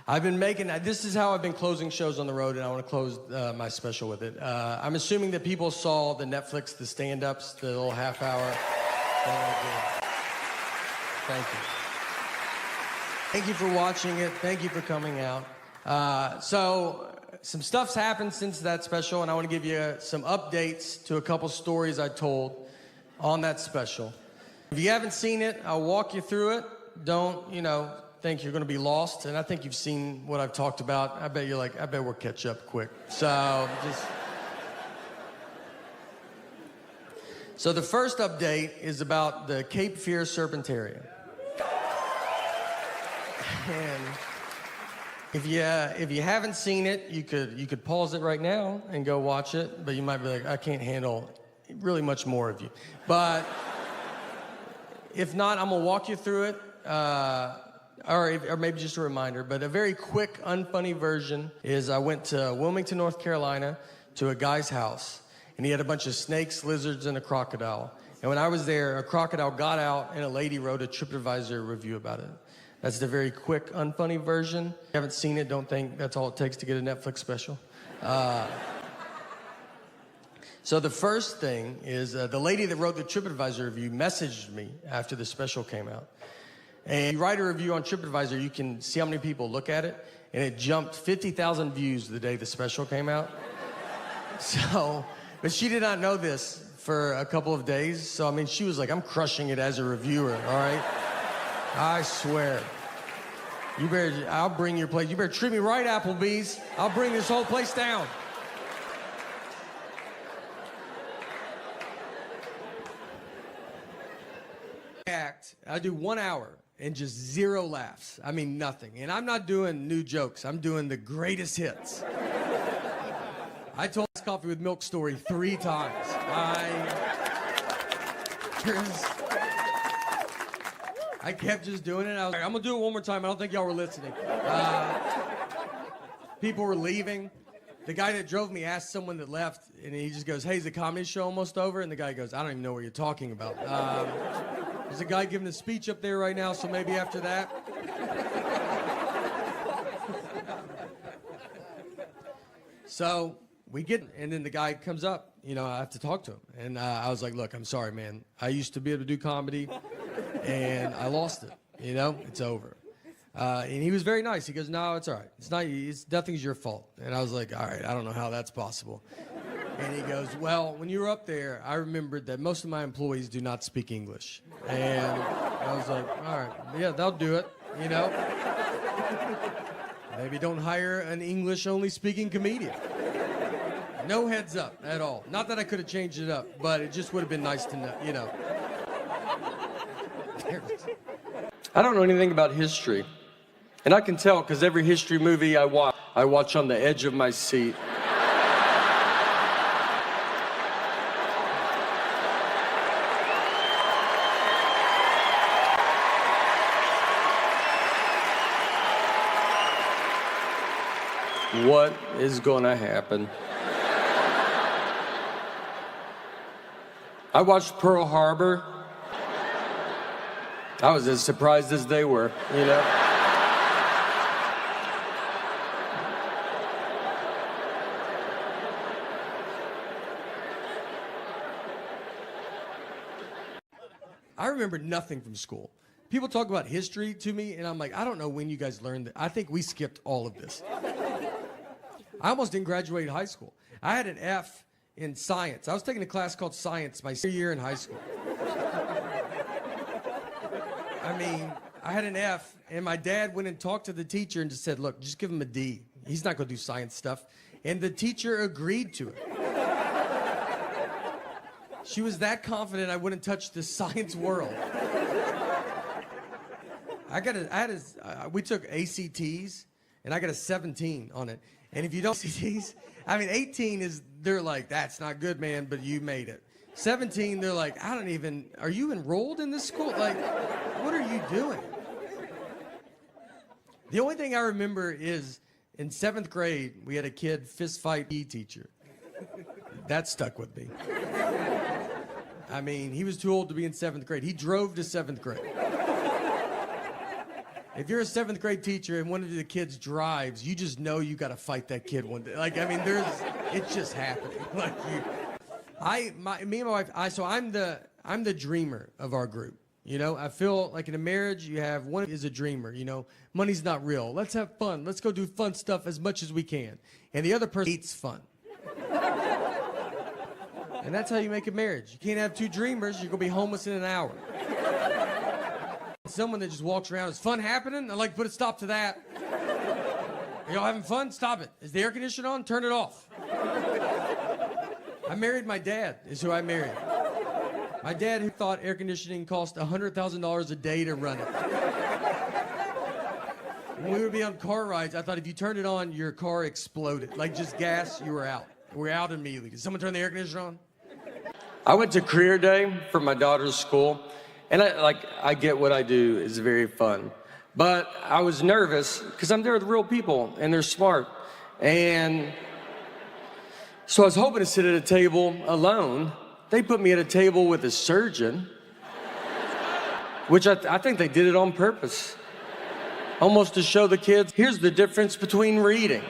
I've been this is how I've been closing shows on the road, and I want to close my special with it. I'm assuming that people saw the Netflix, the stand-ups, the little half hour. Thank you. Thank you for watching it. Thank you for coming out. So some stuff's happened since that special, and I want to give you some updates to a couple stories I told on that special. If you haven't seen it, I'll walk you through it. Don't, think you're going to be lost. And I think you've seen what I've talked about. I bet you're like, I bet we'll catch up quick. So the first update is about the Cape Fear Serpentarian. And if you haven't seen it, you could pause it right now and go watch it. But you might be like, I can't handle really much more of you. But if not, I'm gonna walk you through it, or maybe just a reminder. But a very quick, unfunny version is I went to Wilmington, North Carolina, to a guy's house, and he had a bunch of snakes, lizards, and a crocodile. And when I was there, a crocodile got out, and a lady wrote a TripAdvisor review about it. That's the very quick, unfunny version. If you haven't seen it, don't think that's all it takes to get a Netflix special. So the first thing is the lady that wrote the TripAdvisor review messaged me after the special came out. And you write a review on TripAdvisor, you can see how many people look at it, and it jumped 50,000 views the day the special came out. So, but she did not know this for a couple of days. So, I mean, she was like, I'm crushing it as a reviewer, all right? I swear. I'll bring your place. You better treat me right, Applebee's. I'll bring this whole place down. I do 1 hour and just 0 laughs. I mean, nothing. And I'm not doing new jokes. I'm doing the greatest hits. I told this coffee with milk story 3 times. I kept just doing it. I was like, I'm going to do it one more time. I don't think y'all were listening. People were leaving. The guy that drove me asked someone that left, and he just goes, hey, is the comedy show almost over? And the guy goes, I don't even know what you're talking about. There's a guy giving a speech up there right now, so maybe after that. So we get, and then the guy comes up, I have to talk to him. And I was like, look, I'm sorry, man. I used to be able to do comedy, and I lost it. It's over. And he was very nice. He goes, no, it's all right. Nothing's your fault. And I was like, all right, I don't know how that's possible. And he goes, well, when you were up there, I remembered that most of my employees do not speak English. And I was like, all right, yeah, they'll do it, Maybe don't hire an English-only speaking comedian. No heads up at all. Not that I could have changed it up, but it just would have been nice to know, I don't know anything about history. And I can tell because every history movie I watch on the edge of my seat. What is gonna happen? I watched Pearl Harbor. I was as surprised as they were, you know? I remember nothing from school. People talk about history to me, and I'm like, I don't know when you guys learned that. I think we skipped all of this. I almost didn't graduate high school. I had an F in science. I was taking a class called science my senior year in high school. I mean, I had an F, and my dad went and talked to the teacher and just said, look, just give him a D. He's not going to do science stuff. And the teacher agreed to it. She was that confident I wouldn't touch the science world. We took ACTs, and I got a 17 on it. And if you don't ACTs, I mean, 18 is, they're like, that's not good, man, but you made it. 17, they're like, are you enrolled in this school? Like, what are you doing? The only thing I remember is in 7th grade, we had a kid fist fight PE teacher. That stuck with me. I mean, he was too old to be in 7th grade. He drove to 7th grade. If you're a 7th grade teacher and one of the kids drives, you just know you got to fight that kid one day. Like, I mean, it's just happening. Like, me and my wife, I'm the dreamer of our group. You know, I feel like in a marriage, you have one is a dreamer. You know, money's not real. Let's have fun. Let's go do fun stuff as much as we can. And the other person hates fun. And that's how you make a marriage. You can't have two dreamers. You're going to be homeless in an hour. Someone that just walks around, is fun happening? I'd like to put a stop to that. Are y'all having fun? Stop it. Is the air conditioner on? Turn it off. I married my dad, is who I married. My dad who thought air conditioning cost $100,000 a day to run it. When we would be on car rides, I thought if you turned it on, your car exploded. Like just gas, you were out. We're out immediately. Did someone turn the air conditioner on? I went to career day for my daughter's school, and I get what I do is very fun. But I was nervous because I'm there with real people, and they're smart. And so I was hoping to sit at a table alone. They put me at a table with a surgeon, which I think they did it on purpose. Almost to show the kids, here's the difference between reading.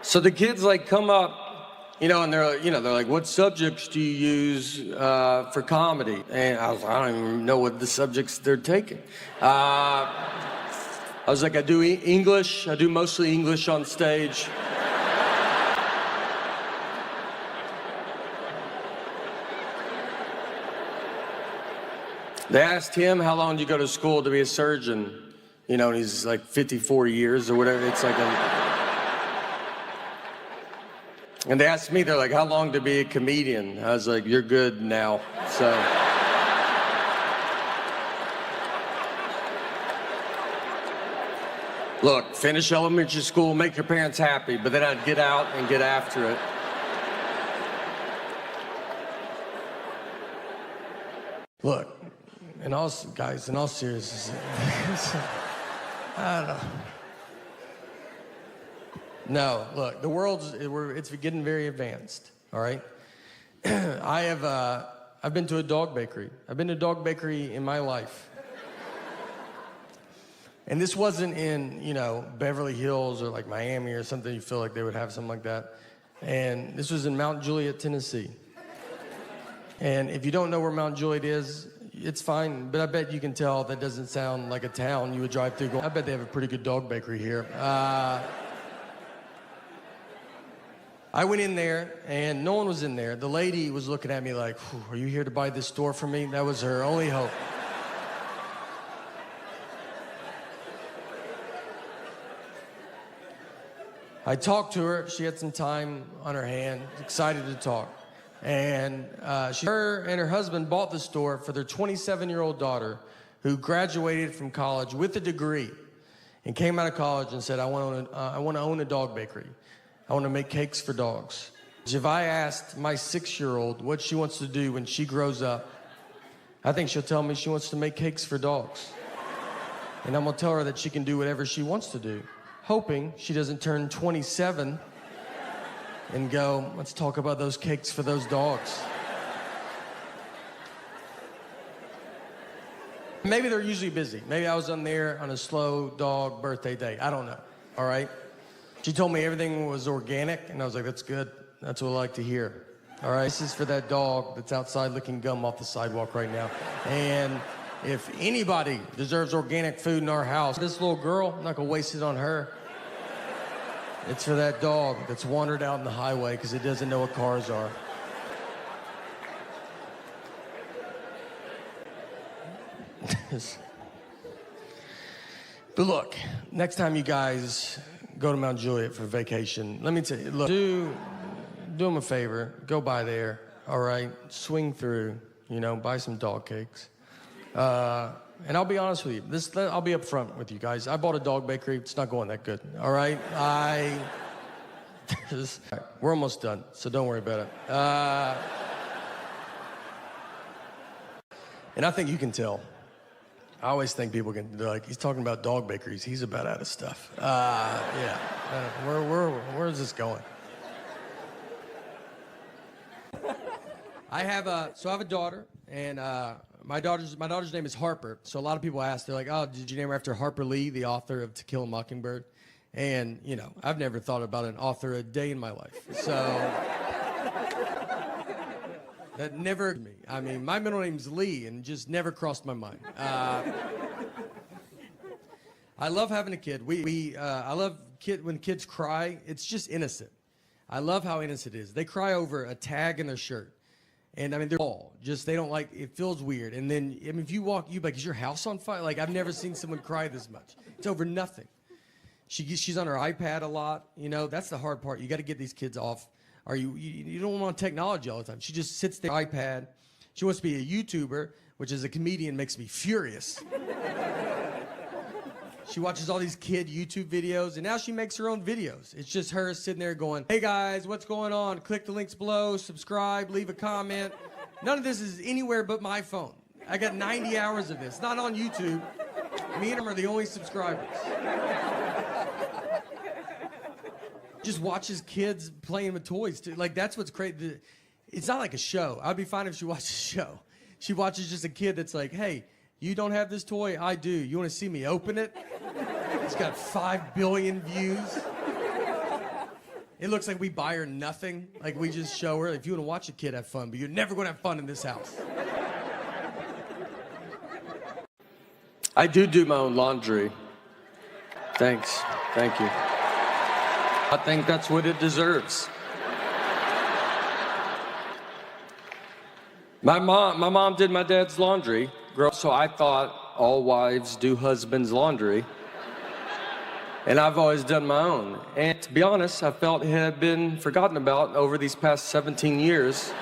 So the kids like come up, you know, and they're like, what subjects do you use for comedy? And I don't even know what the subjects they're taking. I was like, I do English. I do mostly English on stage. They asked him, how long do you go to school to be a surgeon? You know, and he's like 54 years or whatever. It's like And they asked me, they're like, how long to be a comedian? I was like, you're good now, so. Look, finish elementary school, make your parents happy, but then I'd get out and get after it. Look, in all seriousness, I don't know. No, look, the it's getting very advanced, all right? I've been to a dog bakery. I've been to a dog bakery in my life. And this wasn't in, you know, Beverly Hills or like Miami or something. You feel like they would have something like that. And this was in Mount Juliet, Tennessee. And if you don't know where Mount Juliet is, it's fine, but I bet you can tell that doesn't sound like a town you would drive through. I bet they have a pretty good dog bakery here. I went in there, and no one was in there. The lady was looking at me like, are you here to buy this store for me? That was her only hope. I talked to her. She had some time on her hand, excited to talk. And her and her husband bought the store for their 27-year-old daughter who graduated from college with a degree and came out of college and said, I want to own a dog bakery. I want to make cakes for dogs. If I asked my 6-year-old what she wants to do when she grows up, I think she'll tell me she wants to make cakes for dogs. And I'm gonna tell her that she can do whatever she wants to do, hoping she doesn't turn 27 and go, let's talk about those cakes for those dogs. Maybe they're usually busy. Maybe I was on there on a slow dog birthday day. I don't know, all right? She told me everything was organic, and I was like, that's good. That's what I like to hear. All right, this is for that dog that's outside licking gum off the sidewalk right now. And if anybody deserves organic food in our house, this little girl, I'm not gonna waste it on her. It's for that dog that's wandered out in the highway because it doesn't know what cars are. But look, next time you guys go to Mount Juliet for vacation, let me tell you, look, do them a favor, go by there, all right? Swing through, you know, buy some dog cakes. And I'll be honest with you, I'll be up front with you guys. I bought a dog bakery, it's not going that good, all right? We're almost done, so don't worry about it. And I think you can tell. I always think people can, they're like, he's talking about dog bakeries. He's about out of stuff. Yeah. Where is this going? I have a daughter, and my daughter's name is Harper. So a lot of people ask, they're like, oh, did you name her after Harper Lee, the author of To Kill a Mockingbird? And, you know, I've never thought about an author a day in my life. So that never me. I mean, my middle name's Lee, and just never crossed my mind. I love having a kid. I love when kids cry. It's just innocent. I love how innocent it is. They cry over a tag in their shirt, and I mean, they're all just, they don't like. It feels weird. And then, I mean, if you walk, you like, is your house on fire? Like, I've never seen someone cry this much. It's over nothing. She's on her iPad a lot. You know, that's the hard part. You got to get these kids off. Or you don't want technology all the time. She just sits there, iPad. She wants to be a YouTuber, which as a comedian makes me furious. She watches all these kid YouTube videos, and now she makes her own videos. It's just her sitting there going, hey guys, what's going on? Click the links below, subscribe, leave a comment. None of this is anywhere but my phone. I got 90 hours of this, not on YouTube. Me and him are the only subscribers. Just watches kids playing with toys. Like, that's what's crazy. It's not like a show. I'd be fine if she watched a show. She watches just a kid that's like, hey, you don't have this toy? I do. You want to see me open it? It's got 5 billion views. It looks like we buy her nothing. Like, we just show her, if you want to watch a kid have fun, but you're never going to have fun in this house. I do my own laundry. Thanks. Thank you. I think that's what it deserves. My mom did my dad's laundry, so I thought all wives do husbands' laundry. And I've always done my own. And to be honest, I felt it had been forgotten about over these past 17 years.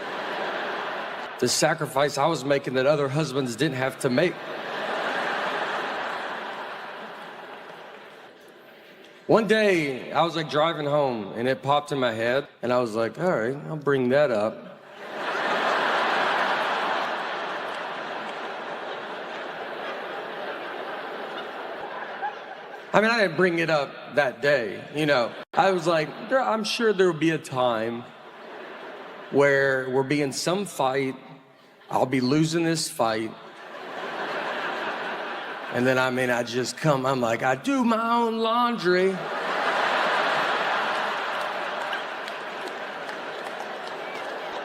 The sacrifice I was making that other husbands didn't have to make. One day, I was like driving home, and it popped in my head, and I was like, all right, I'll bring that up. I mean, I didn't bring it up that day, you know. I was like, I'm sure there will be a time where we'll be in some fight, I'll be losing this fight, and then, I mean, I'm like, I do my own laundry.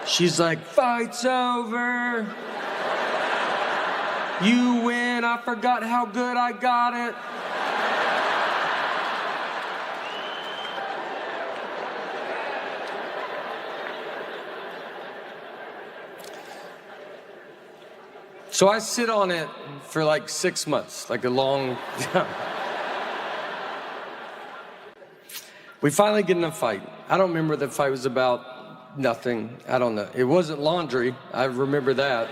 She's like, fight's over. You win, I forgot how good I got it. So I sit on it for like 6 months, like a long time. We finally get in a fight. I don't remember what the fight was about. Nothing. I don't know. It wasn't laundry. I remember that.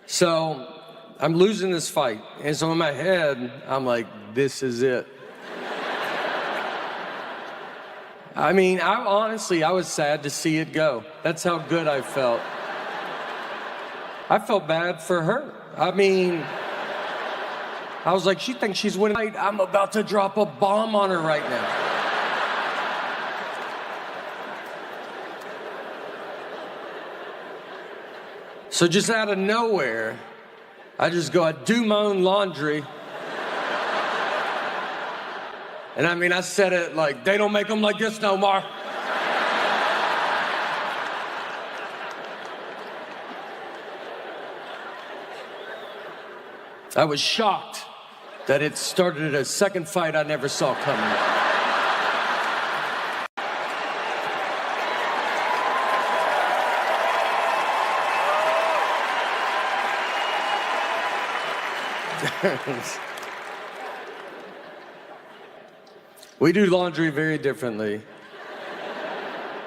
So I'm losing this fight. And so in my head, I'm like, this is it. I mean, I was sad to see it go. That's how good I felt. I felt bad for her. I mean, I was like, she thinks she's winning. I'm about to drop a bomb on her right now. So just out of nowhere, I do my own laundry. And I mean, I said it like, they don't make them like this no more. I was shocked that it started a second fight I never saw coming. We do laundry very differently.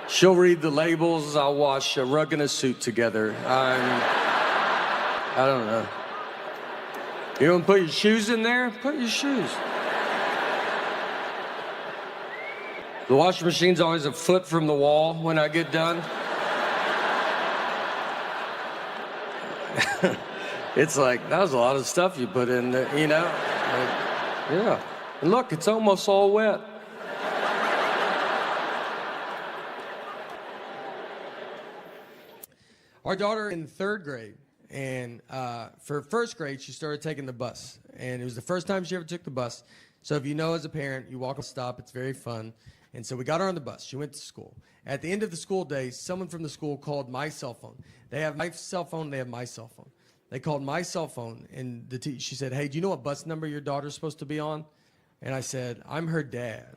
She'll read the labels, I'll wash a rug and a suit together. I don't know. You don't put your shoes in there? Put your shoes. The washing machine's always a foot from the wall when I get done. It's like, that was a lot of stuff you put in there, you know? Like, yeah. And look, it's almost all wet. Our daughter in third grade, and for first grade, she started taking the bus. And it was the first time she ever took the bus. So if you know as a parent, you walk a stop, it's very fun. And so we got her on the bus. She went to school. At the end of the school day, someone from the school called my cell phone. They have my cell phone, they have my cell phone. They called my cell phone, and she said, hey, do you know what bus number your daughter's supposed to be on? And I said, I'm her dad.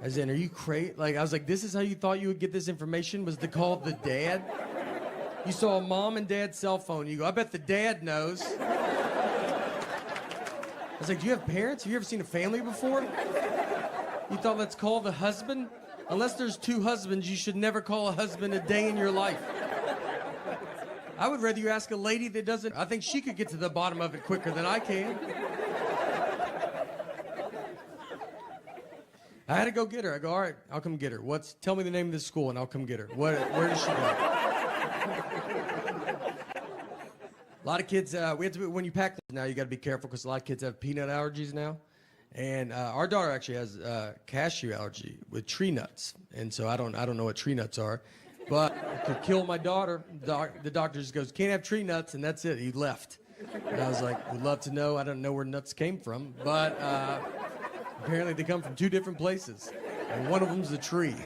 I said, are you crazy? Like, I was like, this is how you thought you would get this information, was to call the dad? You saw a mom and dad's cell phone. You go, I bet the dad knows. I was like, do you have parents? Have you ever seen a family before? You thought, let's call the husband? Unless there's two husbands, you should never call a husband a day in your life. I would rather you ask a lady that doesn't. I think she could get to the bottom of it quicker than I can. I had to go get her. I go, all right, I'll come get her. Tell me the name of this school and I'll come get her. Where does she go? A lot of kids, when you pack now, you got to be careful because a lot of kids have peanut allergies now. And our daughter actually has cashew allergy with tree nuts. And so I don't know what tree nuts are. But it could kill my daughter. The doctor just goes, can't have tree nuts, and that's it. He left. And I was like, would love to know. I don't know where nuts came from, but apparently they come from two different places, and one of them's a tree.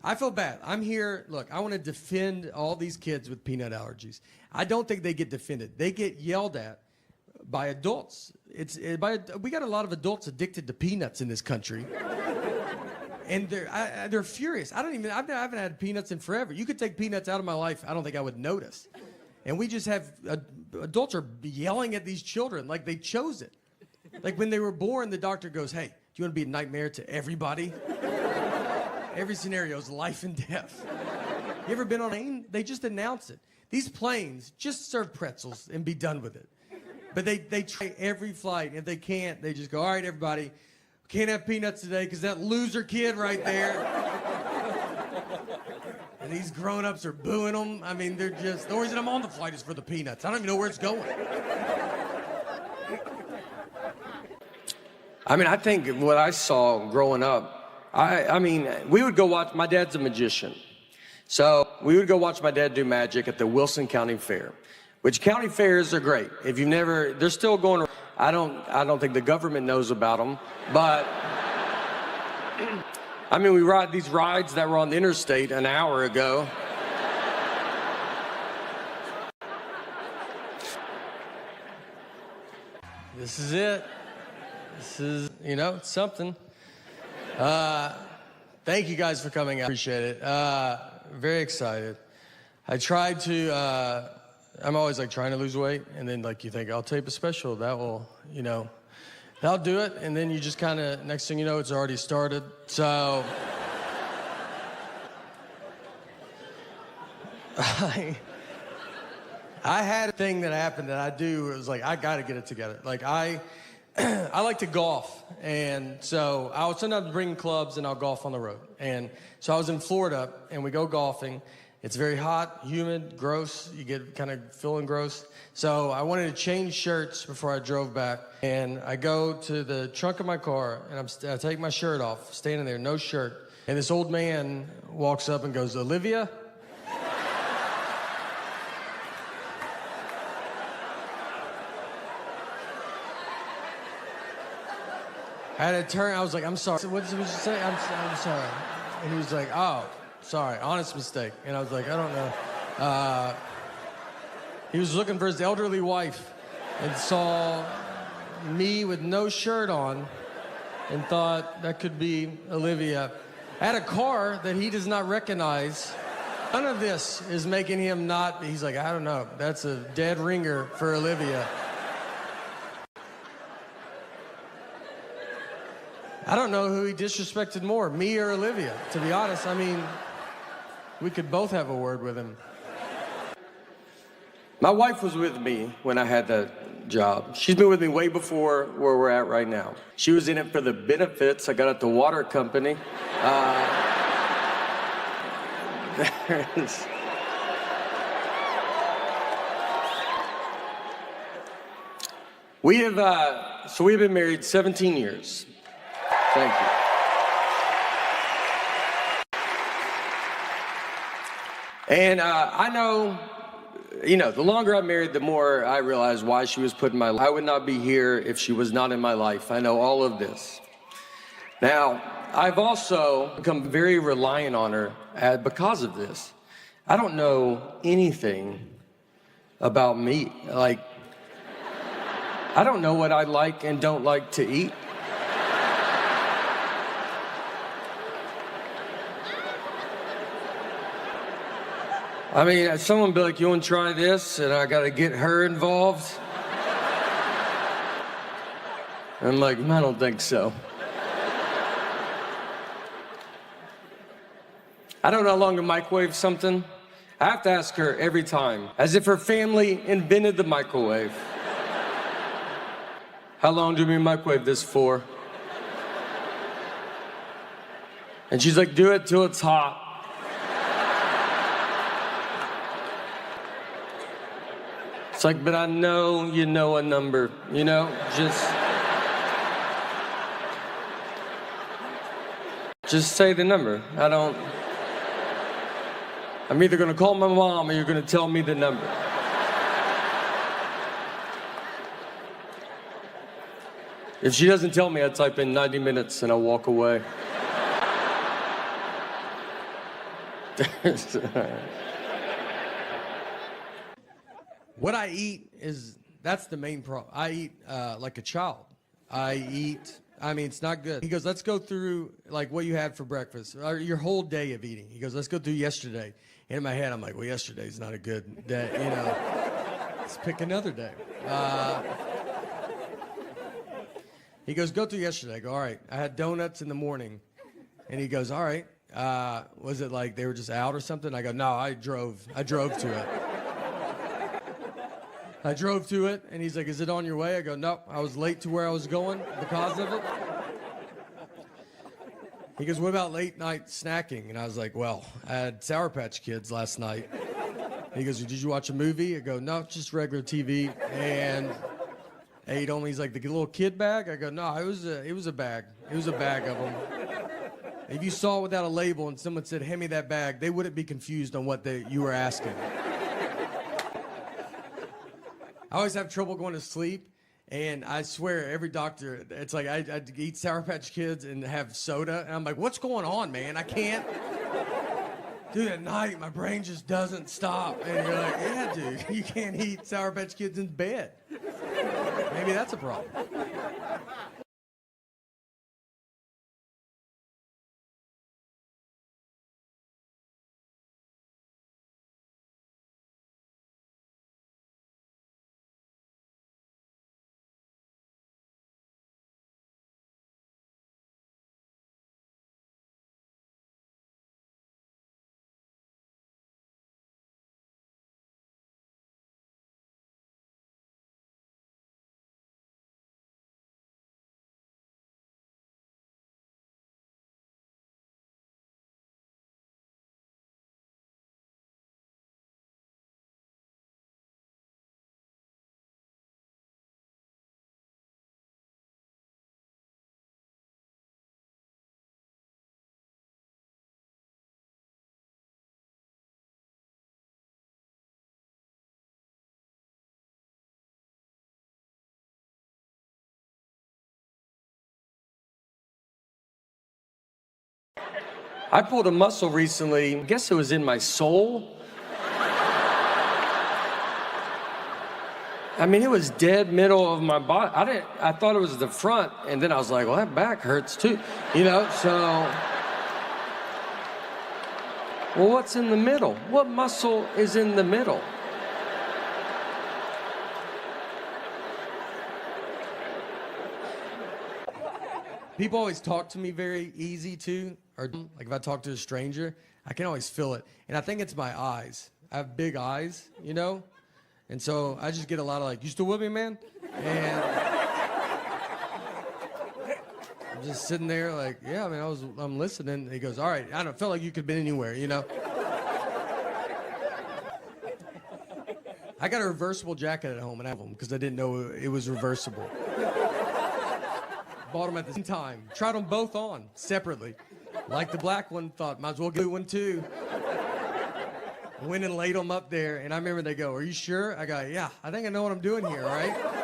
I feel bad. I'm here. Look, I want to defend all these kids with peanut allergies. I don't think they get defended. They get yelled at by adults. We got a lot of adults addicted to peanuts in this country. And they're furious. I haven't had peanuts in forever. You could take peanuts out of my life, I don't think I would notice. And we just have, adults are yelling at these children like they chose it. Like when they were born, the doctor goes, hey, do you want to be a nightmare to everybody? Every scenario is life and death. You ever been on a plane? They just announce it. These planes just serve pretzels and be done with it. But they try every flight, and if they can't, they just go, all right, everybody, can't have peanuts today because that loser kid right there. And these grown-ups are booing them. I mean, they're just, the reason I'm on the flight is for the peanuts. I don't even know where it's going. I mean, I think what I saw growing up, I mean, we would go watch, my dad's a magician. So we would go watch my dad do magic at the Wilson County Fair, which county fairs are great. If you've never, they're still going. I don't think the government knows about them, but I mean, we ride these rides that were on the interstate an hour ago. This is it. This is, it's something. Thank you guys for coming out. Appreciate it. Very excited. I tried to, I'm always like trying to lose weight, and then like you think, I'll tape a special, that will, that'll do it, and then you just kind of, next thing you know, it's already started, so. I had a thing that happened that I do, it was like, I gotta get it together. Like I like to golf, and so I would sometimes bring clubs and I'll golf on the road. And so I was in Florida, and we go golfing, It's very hot, humid, gross. You get kind of feeling gross. So I wanted to change shirts before I drove back. And I go to the trunk of my car, and I take my shirt off, standing there, no shirt. And this old man walks up and goes, "Olivia?" I had to turn. I was like, "I'm sorry." What did you say? I'm sorry. And he was like, "Oh, sorry, honest mistake." And I was like, "I don't know." He was looking for his elderly wife and saw me with no shirt on and thought that could be Olivia. I had a car that he does not recognize. None of this is making him not. He's like, "I don't know. That's a dead ringer for Olivia." I don't know who he disrespected more, me or Olivia, to be honest. I mean, we could both have a word with him. My wife was with me when I had that job. She's been with me way before where we're at right now. She was in it for the benefits I got at the water company. We've been married 17 years. Thank you. And I know, the longer I'm married, the more I realize why she was put in my life. I would not be here if she was not in my life. I know all of this. Now, I've also become very reliant on her because of this. I don't know anything about me. Like, I don't know what I like and don't like to eat. I mean, someone would be like, "You want to try this?" And I got to get her involved. I'm like, "I don't think so." I don't know how long to microwave something. I have to ask her every time, as if her family invented the microwave. "How long do we microwave this for?" And she's like, "Do it till it's hot." It's like, but I know you know a number, just say the number. I'm either gonna call my mom or you're gonna tell me the number. If she doesn't tell me, I type in 90 minutes and I'll walk away. What I eat that's the main problem. I eat like a child. It's not good. He goes, "Let's go through like what you had for breakfast, or your whole day of eating." He goes, "Let's go through yesterday." And in my head, I'm like, "Well, yesterday's not a good day, Let's pick another day." He goes, "Go through yesterday." I go, "All right, I had donuts in the morning." And he goes, "All right, was it like they were just out or something?" I go, "No, I drove to it." I drove to it, and he's like, "Is it on your way?" I go, "Nope, I was late to where I was going because of it." He goes, "What about late night snacking?" And I was like, "Well, I had Sour Patch Kids last night." He goes, "Did you watch a movie?" I go, "No, just regular TV." And ate only, he's like, "The little kid bag?" I go, "No, it was a bag. It was a bag of them." If you saw it without a label and someone said, "Hand me that bag," they wouldn't be confused on what you were asking. I always have trouble going to sleep, and I swear every doctor, it's like I eat Sour Patch Kids and have soda, and I'm like, "What's going on, man? I can't." Dude, at night, my brain just doesn't stop. And you're like, "Yeah, dude, you can't eat Sour Patch Kids in bed." Maybe that's a problem. I pulled a muscle recently. I guess it was in my soul. I mean, it was dead middle of my body. I thought it was the front, and then I was like, well, that back hurts too, you know, so. Well, what's in the middle? What muscle is in the middle? People always talk to me very easy too, or like if I talk to a stranger, I can always feel it. And I think it's my eyes. I have big eyes, you know? And so I just get a lot of like, you still with me, man? And I'm just sitting there like, yeah, I mean, I'm listening. And he goes, all right, I don't felt like you could have been anywhere, you know? I got a reversible jacket at home and I have them because I didn't know it was reversible. Bought them at the same time. Tried them both on separately. Like the black one, thought might as well get one too. Went and laid them up there, and I remember they go, "Are you sure?" I go, "Yeah, I think I know what I'm doing here, right?"